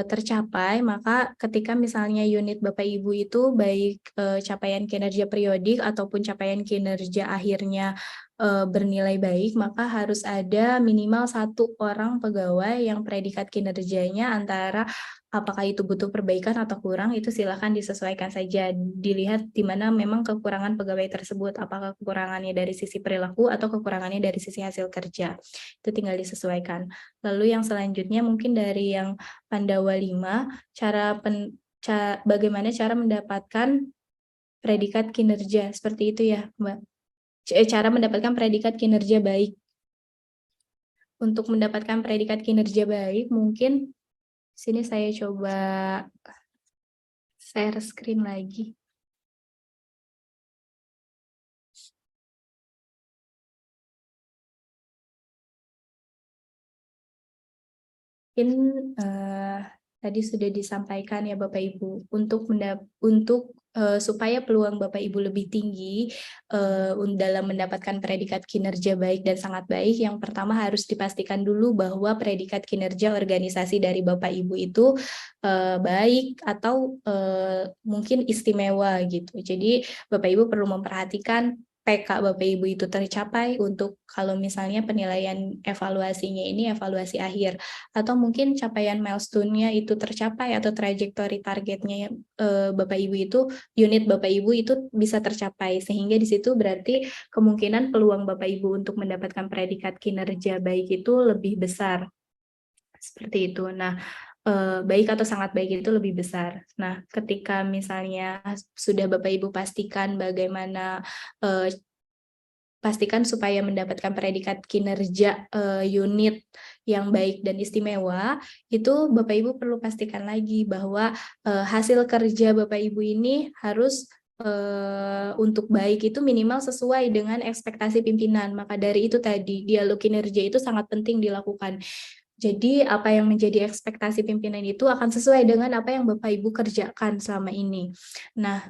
tercapai, maka ketika misalnya unit Bapak Ibu itu baik capaian kinerja periodik ataupun capaian kinerja akhirnya bernilai baik, maka harus ada minimal 1 orang pegawai yang predikat kinerjanya antara apakah itu butuh perbaikan atau kurang, itu silakan disesuaikan saja. Dilihat di mana memang kekurangan pegawai tersebut, apakah kekurangannya dari sisi perilaku atau kekurangannya dari sisi hasil kerja. Itu tinggal disesuaikan. Lalu yang selanjutnya mungkin dari yang Pandawa 5, bagaimana cara mendapatkan predikat kinerja, seperti itu ya Mbak. Cara mendapatkan predikat kinerja baik. Untuk mendapatkan predikat kinerja baik, mungkin sini saya coba share screen lagi. Mungkin tadi sudah disampaikan ya Bapak Ibu, untuk supaya peluang Bapak Ibu lebih tinggi dalam mendapatkan predikat kinerja baik dan sangat baik, yang pertama harus dipastikan dulu bahwa predikat kinerja organisasi dari Bapak Ibu itu baik atau mungkin istimewa gitu. Jadi Bapak Ibu perlu memperhatikan PK Bapak Ibu itu tercapai untuk kalau misalnya penilaian evaluasinya ini evaluasi akhir, atau mungkin capaian milestone-nya itu tercapai atau trajektori targetnya Bapak Ibu itu, unit Bapak Ibu itu bisa tercapai, sehingga di situ berarti kemungkinan peluang Bapak Ibu untuk mendapatkan predikat kinerja baik itu lebih besar. Seperti itu. Nah, baik atau sangat baik itu lebih besar. Nah, ketika misalnya sudah Bapak Ibu pastikan bagaimana pastikan supaya mendapatkan predikat kinerja unit yang baik dan istimewa, itu Bapak Ibu perlu pastikan lagi bahwa hasil kerja Bapak Ibu ini harus untuk baik itu minimal sesuai dengan ekspektasi pimpinan. Maka dari itu tadi, dialog kinerja itu sangat penting dilakukan. Jadi apa yang menjadi ekspektasi pimpinan itu akan sesuai dengan apa yang Bapak Ibu kerjakan selama ini. Nah,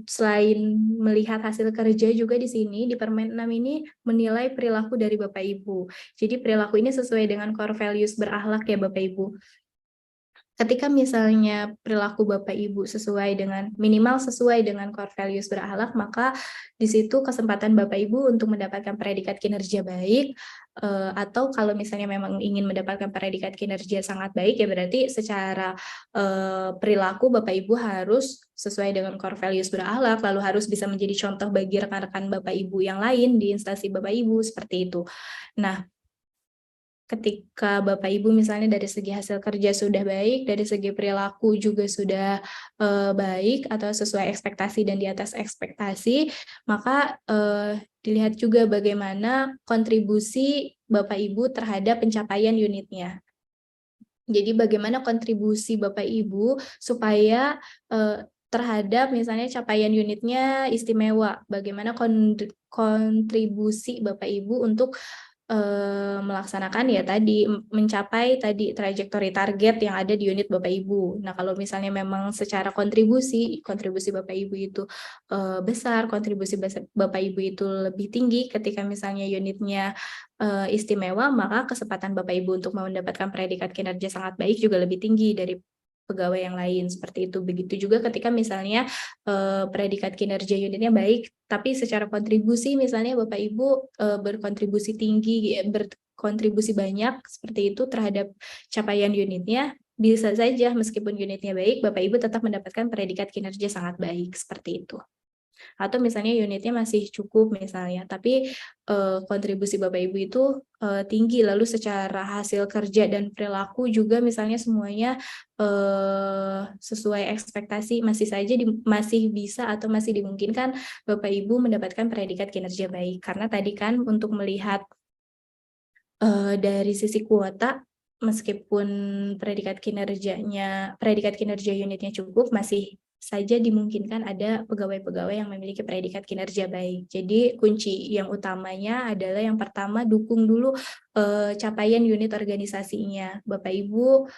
selain melihat hasil kerja juga di sini, di Permen 6 ini menilai perilaku dari Bapak Ibu. Jadi perilaku ini sesuai dengan core values berakhlak ya Bapak Ibu. Ketika misalnya perilaku Bapak Ibu sesuai dengan minimal sesuai dengan core values berakhlak, maka di situ kesempatan Bapak Ibu untuk mendapatkan predikat kinerja baik, atau kalau misalnya memang ingin mendapatkan predikat kinerja sangat baik, ya berarti secara perilaku Bapak Ibu harus sesuai dengan core values berakhlak, lalu harus bisa menjadi contoh bagi rekan-rekan Bapak Ibu yang lain di instansi Bapak Ibu, seperti itu. Nah, ketika Bapak Ibu misalnya dari segi hasil kerja sudah baik, dari segi perilaku juga sudah baik atau sesuai ekspektasi dan di atas ekspektasi, maka dilihat juga bagaimana kontribusi Bapak Ibu terhadap pencapaian unitnya. Jadi bagaimana kontribusi Bapak Ibu supaya terhadap misalnya capaian unitnya istimewa, bagaimana kontribusi Bapak Ibu untuk melaksanakan ya tadi, mencapai tadi trajektori target yang ada di unit Bapak Ibu. Nah, kalau misalnya memang secara kontribusi Bapak Ibu itu besar, kontribusi Bapak Ibu itu lebih tinggi ketika misalnya unitnya istimewa, maka kesempatan Bapak Ibu untuk mendapatkan predikat kinerja sangat baik juga lebih tinggi dari pegawai yang lain, seperti itu. Begitu juga ketika misalnya predikat kinerja unitnya baik, tapi secara kontribusi misalnya Bapak Ibu berkontribusi tinggi, berkontribusi banyak seperti itu terhadap capaian unitnya, bisa saja meskipun unitnya baik, Bapak Ibu tetap mendapatkan predikat kinerja sangat baik, seperti itu. Atau misalnya unitnya masih cukup misalnya, tapi kontribusi Bapak Ibu itu tinggi, lalu secara hasil kerja dan perilaku juga misalnya semuanya sesuai ekspektasi, masih bisa atau masih dimungkinkan Bapak Ibu mendapatkan predikat kinerja baik. Karena tadi kan untuk melihat dari sisi kuota, meskipun predikat kinerja unitnya cukup, masih saja dimungkinkan ada pegawai-pegawai yang memiliki predikat kinerja baik. Jadi kunci yang utamanya adalah yang pertama, dukung dulu capaian unit organisasinya. Bapak Ibu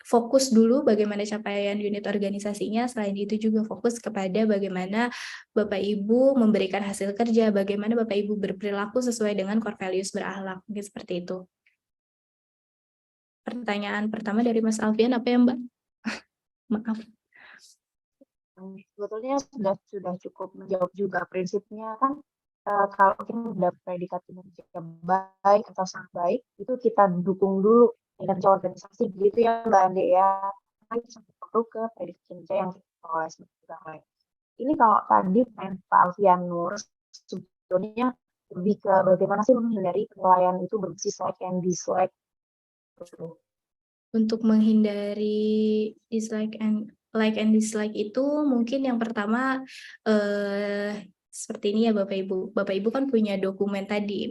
fokus dulu bagaimana capaian unit organisasinya, selain itu juga fokus kepada bagaimana Bapak Ibu memberikan hasil kerja, bagaimana Bapak Ibu berperilaku sesuai dengan core values berakhlak, mungkin seperti itu. Pertanyaan pertama dari Mas Alfian apa ya Mbak? Maaf. Sebetulnya sudah cukup menjawab juga prinsipnya kan, kalau kita mendapat predikat kinerja baik atau sangat baik, itu kita dukung dulu kinerja organisasi gitu ya Mbak Ande ya. Sampai perlu ke predikat kinerja yang kita oleh pegawai. Ini kalau tadi Pak Alfian Nur sebetulnya lebih ke bagaimana sih menghindari penilaian itu berbasis like and dislike. Untuk menghindari like and dislike itu mungkin yang pertama seperti ini ya Bapak Ibu. Bapak Ibu kan punya dokumen tadi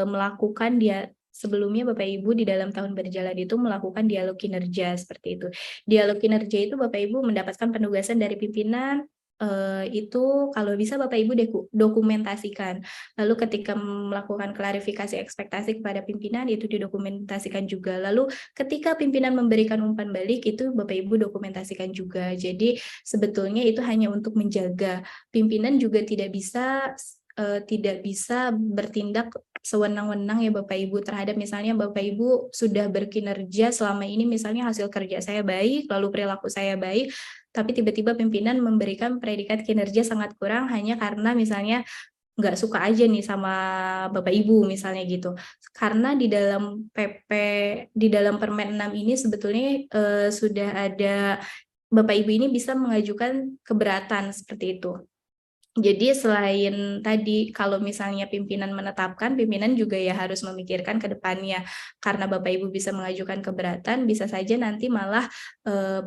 melakukan sebelumnya Bapak Ibu di dalam tahun berjalan itu melakukan dialog kinerja seperti itu. Dialog kinerja itu Bapak Ibu mendapatkan penugasan dari pimpinan, itu kalau bisa Bapak Ibu dokumentasikan. Lalu ketika melakukan klarifikasi ekspektasi kepada pimpinan itu didokumentasikan juga. Lalu ketika pimpinan memberikan umpan balik itu Bapak Ibu dokumentasikan juga. Jadi sebetulnya itu hanya untuk menjaga pimpinan juga tidak bisa bertindak sewenang-wenang ya Bapak Ibu terhadap misalnya Bapak Ibu sudah berkinerja selama ini, misalnya hasil kerja saya baik, lalu perilaku saya baik, tapi tiba-tiba pimpinan memberikan predikat kinerja sangat kurang hanya karena misalnya nggak suka aja nih sama Bapak Ibu misalnya gitu. Karena di dalam di dalam Permen 6 ini sebetulnya sudah ada Bapak Ibu ini bisa mengajukan keberatan seperti itu. Jadi selain tadi kalau misalnya pimpinan menetapkan, pimpinan juga ya harus memikirkan ke depannya. Karena Bapak Ibu bisa mengajukan keberatan, bisa saja nanti malah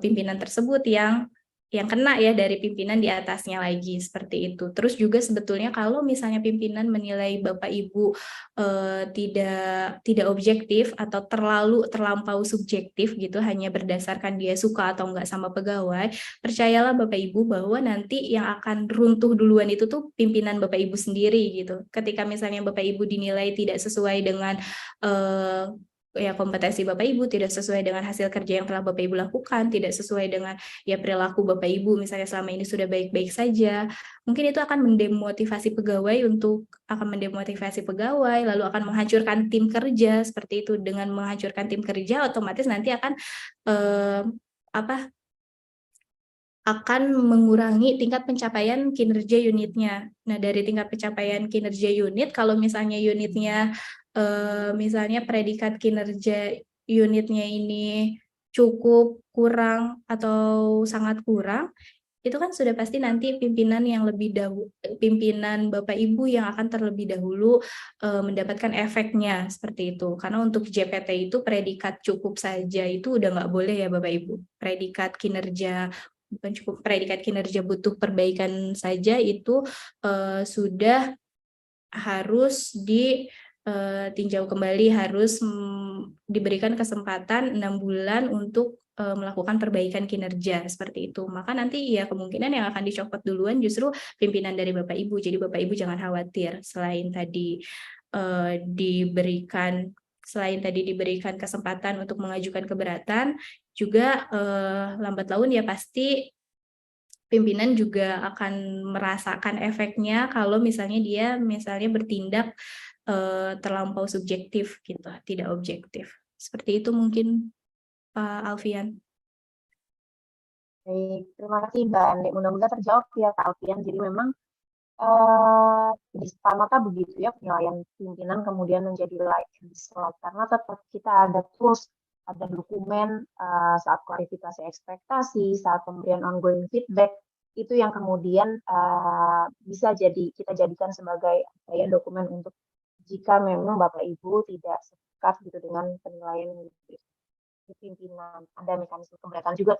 pimpinan tersebut yang yang kena ya dari pimpinan di atasnya lagi seperti itu. Terus juga sebetulnya kalau misalnya pimpinan menilai Bapak Ibu tidak objektif atau terlampau subjektif gitu, hanya berdasarkan dia suka atau enggak sama pegawai, percayalah Bapak Ibu bahwa nanti yang akan runtuh duluan itu tuh pimpinan Bapak Ibu sendiri gitu. Ketika misalnya Bapak Ibu dinilai tidak sesuai dengan ya kompetensi Bapak Ibu, tidak sesuai dengan hasil kerja yang telah Bapak Ibu lakukan, tidak sesuai dengan ya perilaku Bapak Ibu misalnya selama ini sudah baik-baik saja, mungkin itu akan mendemotivasi pegawai lalu akan menghancurkan tim kerja seperti itu. Dengan menghancurkan tim kerja otomatis nanti akan akan mengurangi tingkat pencapaian kinerja unitnya. Nah, dari tingkat pencapaian kinerja unit, kalau misalnya unitnya misalnya predikat kinerja unitnya ini cukup kurang atau sangat kurang, itu kan sudah pasti nanti pimpinan Bapak Ibu yang akan terlebih dahulu mendapatkan efeknya seperti itu. Karena untuk JPT itu predikat cukup saja itu udah nggak boleh ya Bapak Ibu. Predikat kinerja bukan cukup, predikat kinerja butuh perbaikan saja itu sudah harus ditinjau kembali, harus diberikan kesempatan 6 bulan untuk melakukan perbaikan kinerja seperti itu. Maka nanti ya kemungkinan yang akan dicopot duluan justru pimpinan dari Bapak Ibu. Jadi Bapak Ibu jangan khawatir, selain tadi diberikan kesempatan untuk mengajukan keberatan, juga lambat laun ya pasti pimpinan juga akan merasakan efeknya kalau misalnya dia bertindak terlampau subjektif gitu, tidak objektif. Seperti itu mungkin Pak Alfian. Baik, terima kasih Mbak Andi. Mudah-mudahan terjawab ya Kak Alfian. Jadi memang di mata begitu ya penilaian pimpinan kemudian menjadi like and dislike karena tetap kita ada tools, ada dokumen saat klarifikasi ekspektasi, saat pemberian ongoing feedback itu yang kemudian bisa kita jadikan sebagai dokumen untuk jika memang Bapak Ibu tidak sepakat gitu dengan penilaian di pimpinan, ada mekanisme keberatan juga.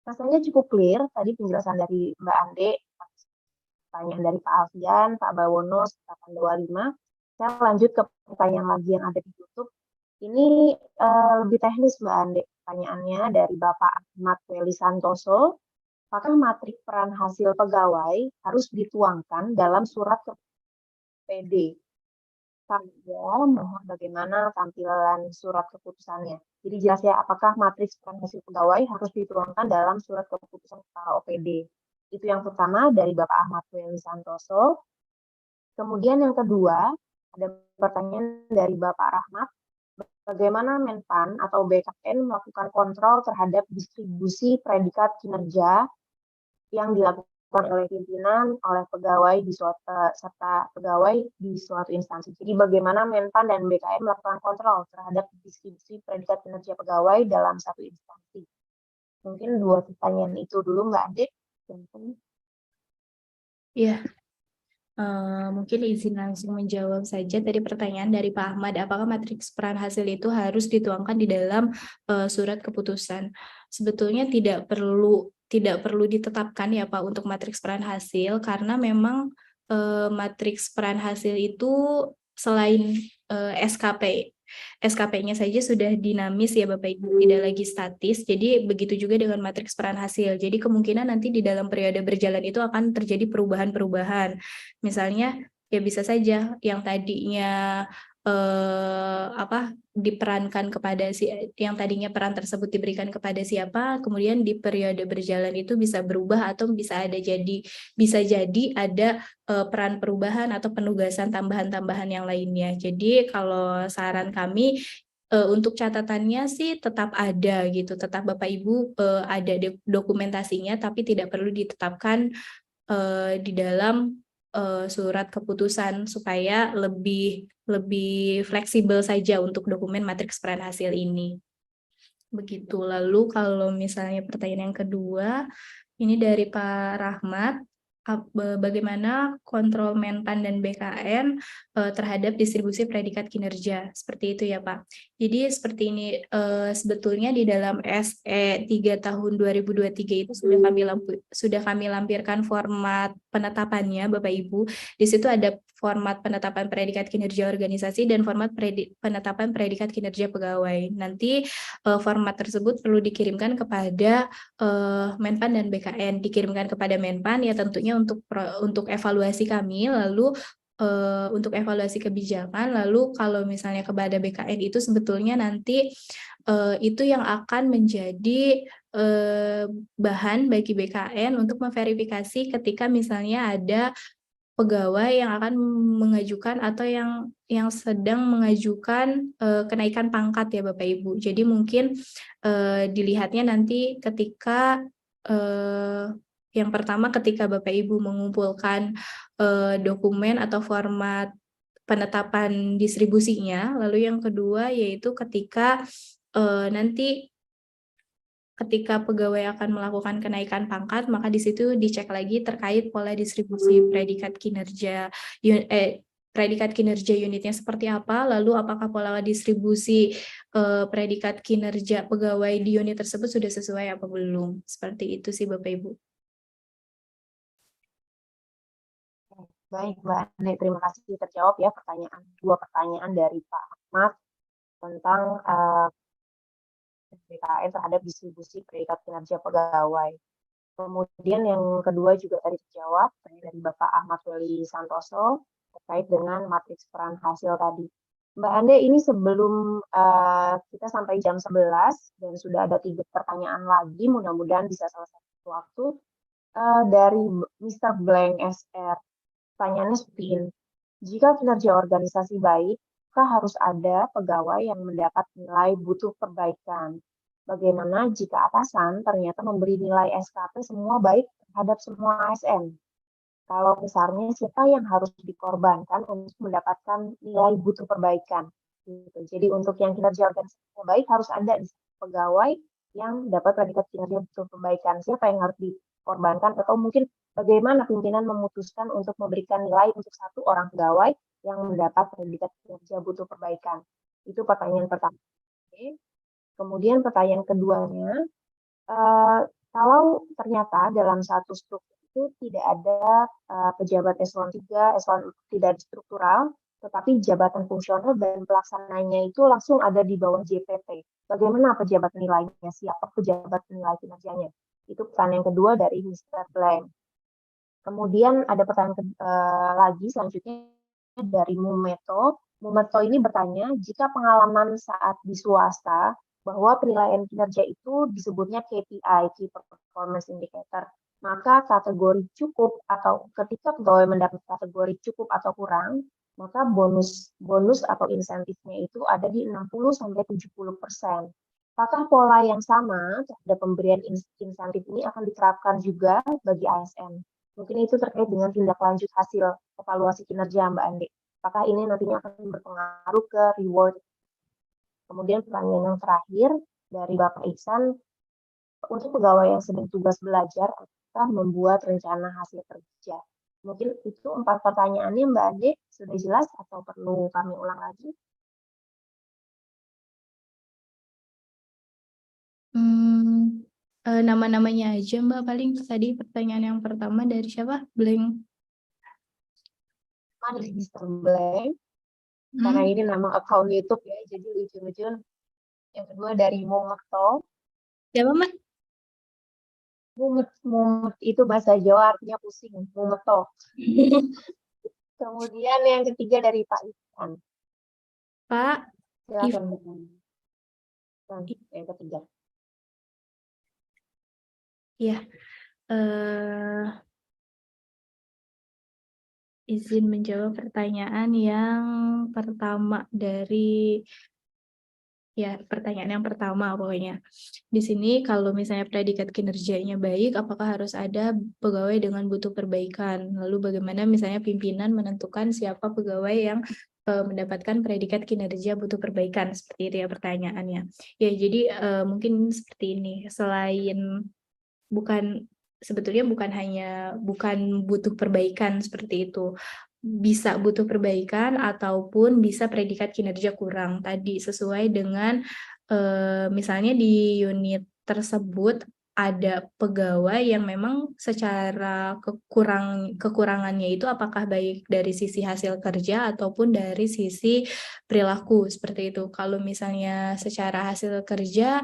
Rasanya cukup clear tadi penjelasan dari Mbak Ande, pertanyaan dari Pak Alfian, Pak Bawono, 825. Saya lanjut ke pertanyaan lagi yang ada di YouTube. Ini lebih teknis Mbak Ande. Pertanyaannya dari Bapak Ahmad Weli Santoso. Apakah matrik peran hasil pegawai harus dituangkan dalam surat ke PD? Saya mohon bagaimana tampilan surat keputusannya. Jadi jelas ya, apakah matriks peran hasil pegawai harus dituangkan dalam surat keputusan kepala OPD. Itu yang pertama dari Bapak Ahmad Weli Santoso. Kemudian yang kedua, ada pertanyaan dari Bapak Rahmat. Bagaimana Menpan atau BKN melakukan kontrol terhadap distribusi predikat kinerja yang dilakukan oleh pimpinan, oleh pegawai serta pegawai di suatu instansi. Jadi bagaimana Menpan dan BKN melakukan kontrol terhadap distribusi predikat kinerja pegawai dalam satu instansi. Mungkin 2 pertanyaan itu dulu Mbak Ade. Iya. Mungkin izin langsung menjawab saja tadi pertanyaan dari Pak Ahmad, apakah matriks peran hasil itu harus dituangkan di dalam surat keputusan? Sebetulnya tidak perlu ditetapkan ya Pak untuk matriks peran hasil, karena memang matriks peran hasil itu selain SKP-nya saja sudah dinamis ya Bapak Ibu, tidak lagi statis. Jadi begitu juga dengan matriks peran hasil. Jadi kemungkinan nanti di dalam periode berjalan itu akan terjadi perubahan-perubahan. Misalnya ya bisa saja yang tadinya diperankan kepada yang tadinya peran tersebut diberikan kepada siapa, kemudian di periode berjalan itu bisa berubah atau bisa jadi ada peran perubahan atau penugasan tambahan-tambahan yang lainnya. Jadi kalau saran kami untuk catatannya sih tetap ada gitu, tetap Bapak Ibu ada dokumentasinya, tapi tidak perlu ditetapkan di dalam surat keputusan supaya lebih fleksibel saja untuk dokumen matriks peran hasil ini. Begitu. Lalu kalau misalnya pertanyaan yang kedua, ini dari Pak Rahmat. bagaimana kontrol Menpan dan BKN terhadap distribusi predikat kinerja. Seperti itu ya, Pak. Jadi seperti ini, sebetulnya di dalam SE 3 tahun 2023 itu sudah kami lampirkan format penetapannya, Bapak Ibu. Di situ ada format penetapan predikat kinerja organisasi dan format penetapan predikat kinerja pegawai. Nanti format tersebut perlu dikirimkan kepada Menpan dan BKN, dikirimkan kepada Menpan ya tentunya untuk evaluasi kami, lalu untuk evaluasi kebijakan, lalu kalau misalnya kepada BKN itu sebetulnya nanti itu yang akan menjadi bahan bagi BKN untuk memverifikasi ketika misalnya ada pegawai yang akan mengajukan atau yang sedang mengajukan kenaikan pangkat ya Bapak Ibu. Jadi mungkin dilihatnya nanti ketika yang pertama ketika Bapak Ibu mengumpulkan dokumen atau format penetapan distribusinya, lalu yang kedua yaitu ketika nanti ketika pegawai akan melakukan kenaikan pangkat, maka di situ dicek lagi terkait pola distribusi predikat kinerja unitnya seperti apa, lalu apakah pola distribusi predikat kinerja pegawai di unit tersebut sudah sesuai apa belum. Seperti itu sih Bapak Ibu. Baik, Mbak Ande, terima kasih terjawab ya dua pertanyaan dari Pak Ahmad tentang BKN terhadap distribusi predikat kinerja pegawai. Kemudian yang kedua juga tadi terjawab dari Bapak Ahmad Weli Santoso terkait dengan matriks peran hasil tadi. Mbak Ande, ini sebelum kita sampai jam 11 dan sudah ada 3 pertanyaan lagi, mudah-mudahan bisa selesai waktu. Dari Mr. Blank SR, pertanyaannya seperti ini. Jika kinerja organisasi baik, maka harus ada pegawai yang mendapat nilai butuh perbaikan. Bagaimana jika atasan ternyata memberi nilai SKP semua baik terhadap semua ASN? Kalau besarnya siapa yang harus dikorbankan untuk mendapatkan nilai butuh perbaikan? Gitu. Jadi untuk yang kinerja organisasi baik harus ada pegawai yang dapat predikat kinerja butuh perbaikan. Siapa yang harus dikorbankan atau mungkin bagaimana pimpinan memutuskan untuk memberikan nilai untuk satu orang pegawai yang mendapat predikat kinerja butuh perbaikan? Itu pertanyaan pertama. Oke. Kemudian pertanyaan keduanya, kalau ternyata dalam satu struktur itu tidak ada pejabat eselon 3, eselon tidak struktural, tetapi jabatan fungsional dan pelaksananya itu langsung ada di bawah JPT. Bagaimana pejabat nilainya? Siapa pejabat nilai kinerjanya? Itu pertanyaan kedua dari Mr. Blank. Kemudian ada pertanyaan lagi selanjutnya dari Mumeto. Mumeto ini bertanya, jika pengalaman saat di swasta bahwa penilaian kinerja itu disebutnya KPI, Key Performance Indicator, maka kategori cukup atau ketika pegawai mendapat kategori cukup atau kurang, maka bonus atau insentifnya itu ada di 60-70%. Apakah pola yang sama terhadap pemberian insentif ini akan diterapkan juga bagi ASN? Mungkin itu terkait dengan tindak lanjut hasil evaluasi kinerja Mbak Andi. Apakah ini nantinya akan berpengaruh ke reward? Kemudian pertanyaan yang terakhir dari Bapak Iksan, untuk pegawai yang sedang tugas belajar, apakah membuat rencana hasil kerja? Mungkin itu 4 pertanyaannya Mbak Ade, sudah jelas atau perlu kami ulang lagi? Nama-namanya aja Mbak, paling tadi pertanyaan yang pertama dari siapa? Blank. Dari Mr. Blank. Karena ini nama akun YouTube ya, jadi lucu-lucu. Yang kedua dari Mumeto. Siapa Mbak? Mumet itu bahasa Jawa artinya pusing, Mumeto. Kemudian yang ketiga dari Pak Ivan. Pak. Silakan. Yang ketiga. Ya. Izin menjawab pertanyaan yang pertama dari pertanyaan yang pertama pokoknya. Di sini kalau misalnya predikat kinerjanya baik, apakah harus ada pegawai dengan butuh perbaikan? Lalu bagaimana misalnya pimpinan menentukan siapa pegawai yang mendapatkan predikat kinerja butuh perbaikan? Seperti itu ya pertanyaannya. Ya, jadi mungkin seperti ini. Selain bukan sebetulnya bukan butuh perbaikan seperti itu. Bisa butuh perbaikan ataupun bisa predikat kinerja kurang tadi sesuai dengan misalnya di unit tersebut ada pegawai yang memang secara kekurangannya itu apakah baik dari sisi hasil kerja ataupun dari sisi perilaku seperti itu. Kalau misalnya secara hasil kerja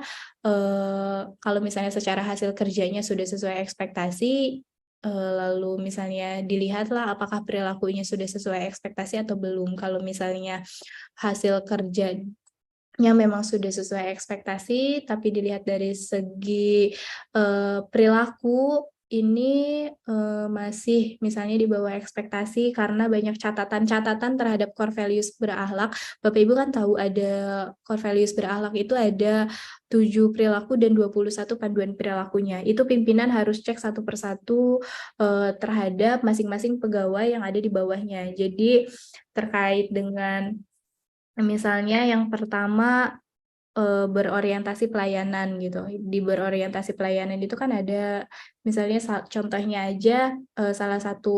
kalau misalnya secara hasil kerjanya sudah sesuai ekspektasi, lalu misalnya dilihatlah apakah perilakunya sudah sesuai ekspektasi atau belum. Kalau misalnya hasil kerjanya memang sudah sesuai ekspektasi, tapi dilihat dari segi perilaku ini masih misalnya di bawah ekspektasi karena banyak catatan-catatan terhadap core values berakhlak. Bapak Ibu kan tahu ada core values berakhlak itu ada 7 perilaku dan 21 panduan perilakunya. Itu pimpinan harus cek satu persatu terhadap masing-masing pegawai yang ada di bawahnya. Jadi terkait dengan misalnya yang pertama berorientasi pelayanan gitu. Di berorientasi pelayanan itu kan ada misalnya contohnya aja salah satu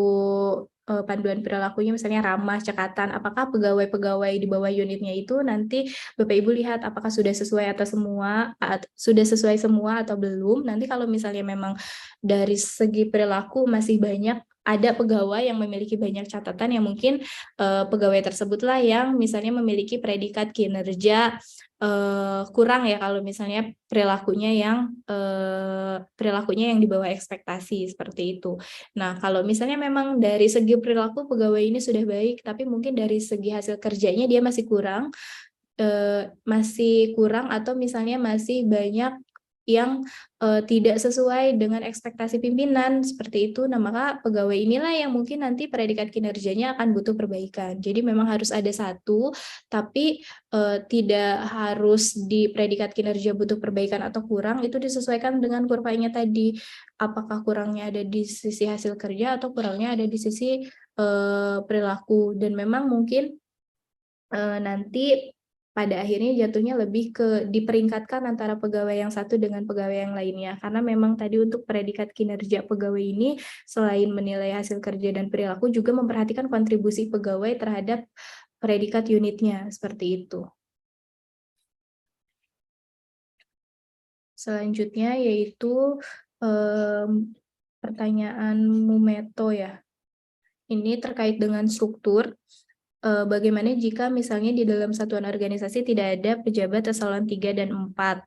panduan perilakunya misalnya ramah, cekatan. Apakah pegawai-pegawai di bawah unitnya itu nanti Bapak Ibu lihat apakah sudah sesuai semua atau belum. Nanti kalau misalnya memang dari segi perilaku masih banyak ada pegawai yang memiliki banyak catatan yang mungkin pegawai tersebutlah yang misalnya memiliki predikat kinerja kurang ya kalau misalnya perilakunya yang di bawah ekspektasi seperti itu. Nah, kalau misalnya memang dari segi perilaku pegawai ini sudah baik, tapi mungkin dari segi hasil kerjanya dia masih kurang atau misalnya masih banyak yang tidak sesuai dengan ekspektasi pimpinan seperti itu. Nah, maka pegawai inilah yang mungkin nanti predikat kinerjanya akan butuh perbaikan. Jadi memang harus ada satu, tapi tidak harus di predikat kinerja butuh perbaikan atau kurang, itu disesuaikan dengan kurvanya tadi. Apakah kurangnya ada di sisi hasil kerja atau kurangnya ada di sisi perilaku. Dan memang mungkin nanti pada akhirnya jatuhnya lebih ke diperingkatkan antara pegawai yang satu dengan pegawai yang lainnya. Karena memang tadi untuk predikat kinerja pegawai ini selain menilai hasil kerja dan perilaku juga memperhatikan kontribusi pegawai terhadap predikat unitnya, seperti itu. Selanjutnya yaitu pertanyaan Mumeto ya. Ini terkait dengan struktur. Bagaimana jika misalnya di dalam satuan organisasi tidak ada pejabat eselon 3 dan 4,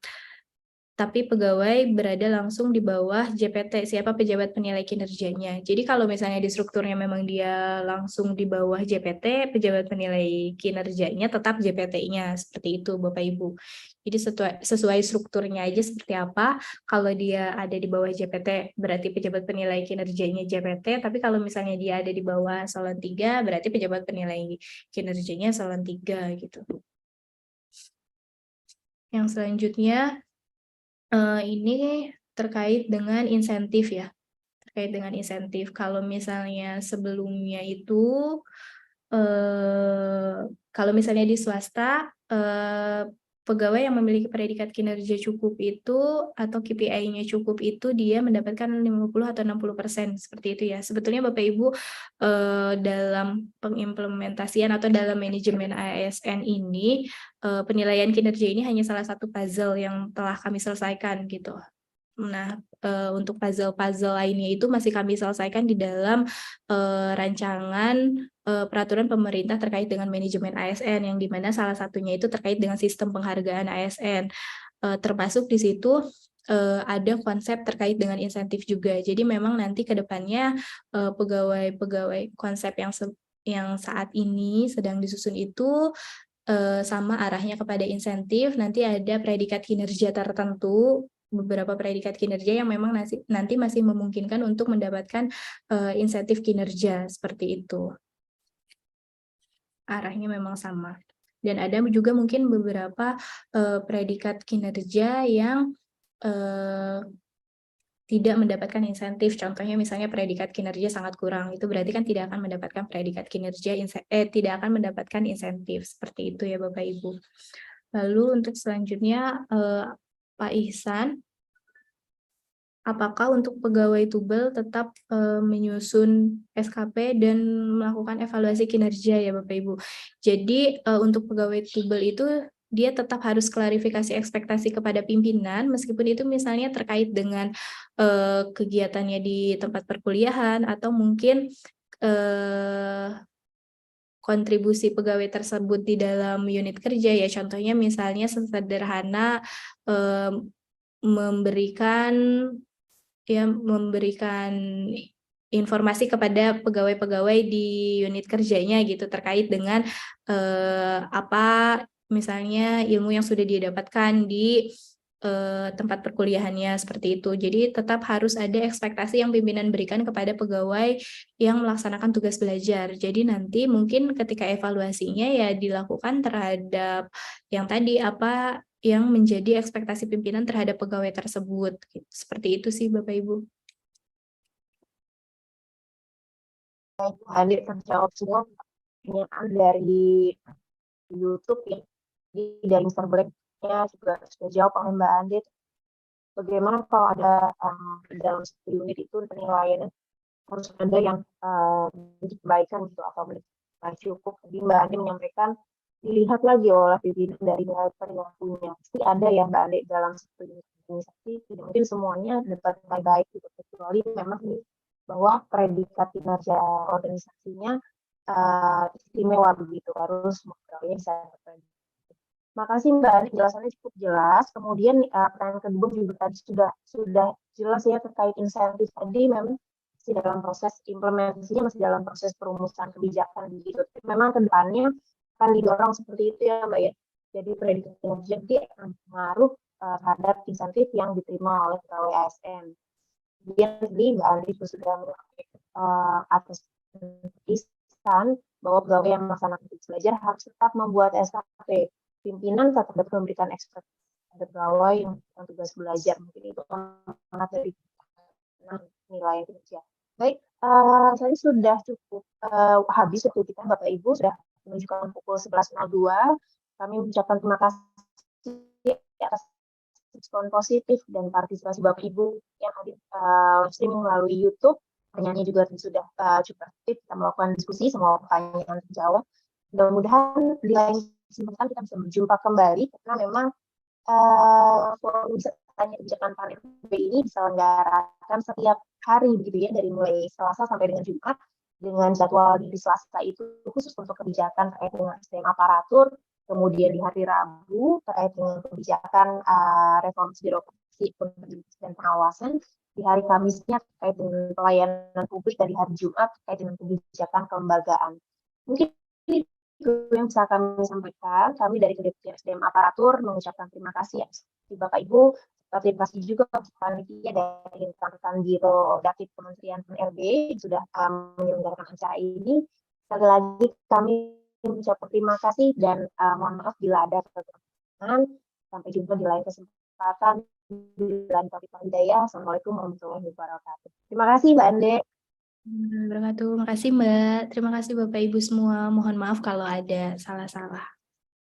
tapi pegawai berada langsung di bawah JPT, siapa pejabat penilai kinerjanya. Jadi kalau misalnya di strukturnya memang dia langsung di bawah JPT, pejabat penilai kinerjanya tetap JPT-nya, seperti itu Bapak Ibu. Jadi sesuai strukturnya aja seperti apa, kalau dia ada di bawah JPT berarti pejabat penilai kinerjanya JPT, tapi kalau misalnya dia ada di bawah eselon 3 berarti pejabat penilai kinerjanya eselon 3 gitu. Yang selanjutnya ini terkait dengan insentif ya. Terkait dengan insentif. Kalau misalnya sebelumnya itu kalau misalnya di swasta pegawai yang memiliki predikat kinerja cukup itu atau KPI-nya cukup itu dia mendapatkan 50 atau 60% seperti itu ya. Sebetulnya Bapak Ibu dalam pengimplementasian atau dalam manajemen ASN ini penilaian kinerja ini hanya salah satu puzzle yang telah kami selesaikan gitu. Nah, untuk puzzle-puzzle lainnya itu masih kami selesaikan di dalam rancangan peraturan pemerintah terkait dengan manajemen ASN, yang dimana salah satunya itu terkait dengan sistem penghargaan ASN. Termasuk di situ ada konsep terkait dengan insentif juga. Jadi memang nanti ke depannya pegawai-pegawai konsep yang saat ini sedang disusun itu sama arahnya kepada insentif, nanti ada predikat kinerja tertentu, beberapa predikat kinerja yang memang nanti masih memungkinkan untuk mendapatkan insentif kinerja seperti itu. Arahnya memang sama. Dan ada juga mungkin beberapa predikat kinerja yang tidak mendapatkan insentif. Contohnya misalnya predikat kinerja sangat kurang, itu berarti kan tidak akan mendapatkan predikat kinerja tidak akan mendapatkan insentif. Seperti itu ya Bapak Ibu. Lalu untuk selanjutnya Pak Ihsan, apakah untuk pegawai Tubel tetap menyusun SKP dan melakukan evaluasi kinerja ya Bapak Ibu. Jadi untuk pegawai Tubel itu dia tetap harus klarifikasi ekspektasi kepada pimpinan meskipun itu misalnya terkait dengan kegiatannya di tempat perkuliahan atau mungkin kontribusi pegawai tersebut di dalam unit kerja ya, contohnya misalnya sederhana memberikan informasi kepada pegawai-pegawai di unit kerjanya gitu terkait dengan apa misalnya ilmu yang sudah dia dapatkan di tempat perkuliahannya seperti itu. Jadi tetap harus ada ekspektasi yang pimpinan berikan kepada pegawai yang melaksanakan tugas belajar. Jadi nanti mungkin ketika evaluasinya ya dilakukan terhadap yang tadi apa yang menjadi ekspektasi pimpinan terhadap pegawai tersebut. Seperti itu sih Bapak Ibu. Adik terjawab semua pertanyaan dari YouTube ya. Jadi dari Mr. Black-nya juga sudah jawab oleh Mbak Andit. Bagaimana kalau ada dalam satu unit itu penilaian harus ada yang kebaikan gitu atau belum cukup. Jadi Mbak Andit menyampaikan dilihat lagi oleh pimpinan dari nilai perilakunya. Pasti ada ya Mbak Andit dalam satu unit organisasi, tidak mungkin semuanya dapat nilai baik gitu, kecuali memang bahwa predikat kinerja organisasinya istimewa begitu, harus pegawainya bisa dapat. Makasih Mbak Ani, jelasannya cukup jelas. Kemudian pertanyaan kedua juga tadi sudah jelas ya terkait insentif tadi, memang masih dalam proses implementasinya, masih dalam proses perumusan kebijakan gitu. Memang kedepannya akan didorong seperti itu ya Mbak ya. Jadi predikat kinerja akan pengaruh terhadap insentif yang diterima oleh pegawai ASN. Kemudian tadi Mbak Andi sudah atas tulisan bahwa pegawai yang melaksanakan tugas belajar harus tetap membuat SKP. Pimpinan tetap dapat memberikan ekspektasi pada pegawai yang melakukan tugas belajar. Mungkin itu sangat dari nilai kerja. Baik, saya sudah cukup habis waktu kita, Bapak Ibu sudah menunjukkan pukul 11.02. Kami mengucapkan terima kasih atas respon positif dan partisipasi Bapak Ibu yang hadir streaming melalui YouTube. Pertanyaannya juga sudah cukup aktif, kita melakukan diskusi, semua pertanyaan terjawab. Mudah-mudahan di lain kesempatan kita bisa berjumpa kembali, karena memang forum bisa tanya kebijakan PAN-RB ini diselenggarakan setiap hari begitu ya, dari mulai Selasa sampai dengan Jumat, dengan jadwal di Selasa itu khusus untuk kebijakan terkait dengan SDM aparatur, kemudian di hari Rabu terkait dengan kebijakan reformasi birokrasi dan pengawasan, di hari Kamisnya terkait dengan pelayanan publik, dari hari Jumat terkait dengan kebijakan kelembagaan. Mungkin itu yang bisa kami sampaikan. Kami dari Kedeputian SDM Aparatur mengucapkan terima kasih ya Bapak Ibu. Terima kasih juga untuk panitia dari rekan-rekan Biro Dakip Kementerian PAN-RB yang sudah menyelenggarakan acara ini. Sekali lagi kami mengucapkan terima kasih dan mohon maaf bila ada kekurangan. Sampai jumpa di lain kesempatan di lain topik hidayah. Assalamualaikum warahmatullahi wabarakatuh. Terima kasih Mbak Ande. Terima kasih Mbak. Terima kasih Bapak Ibu semua. Mohon maaf kalau ada salah-salah.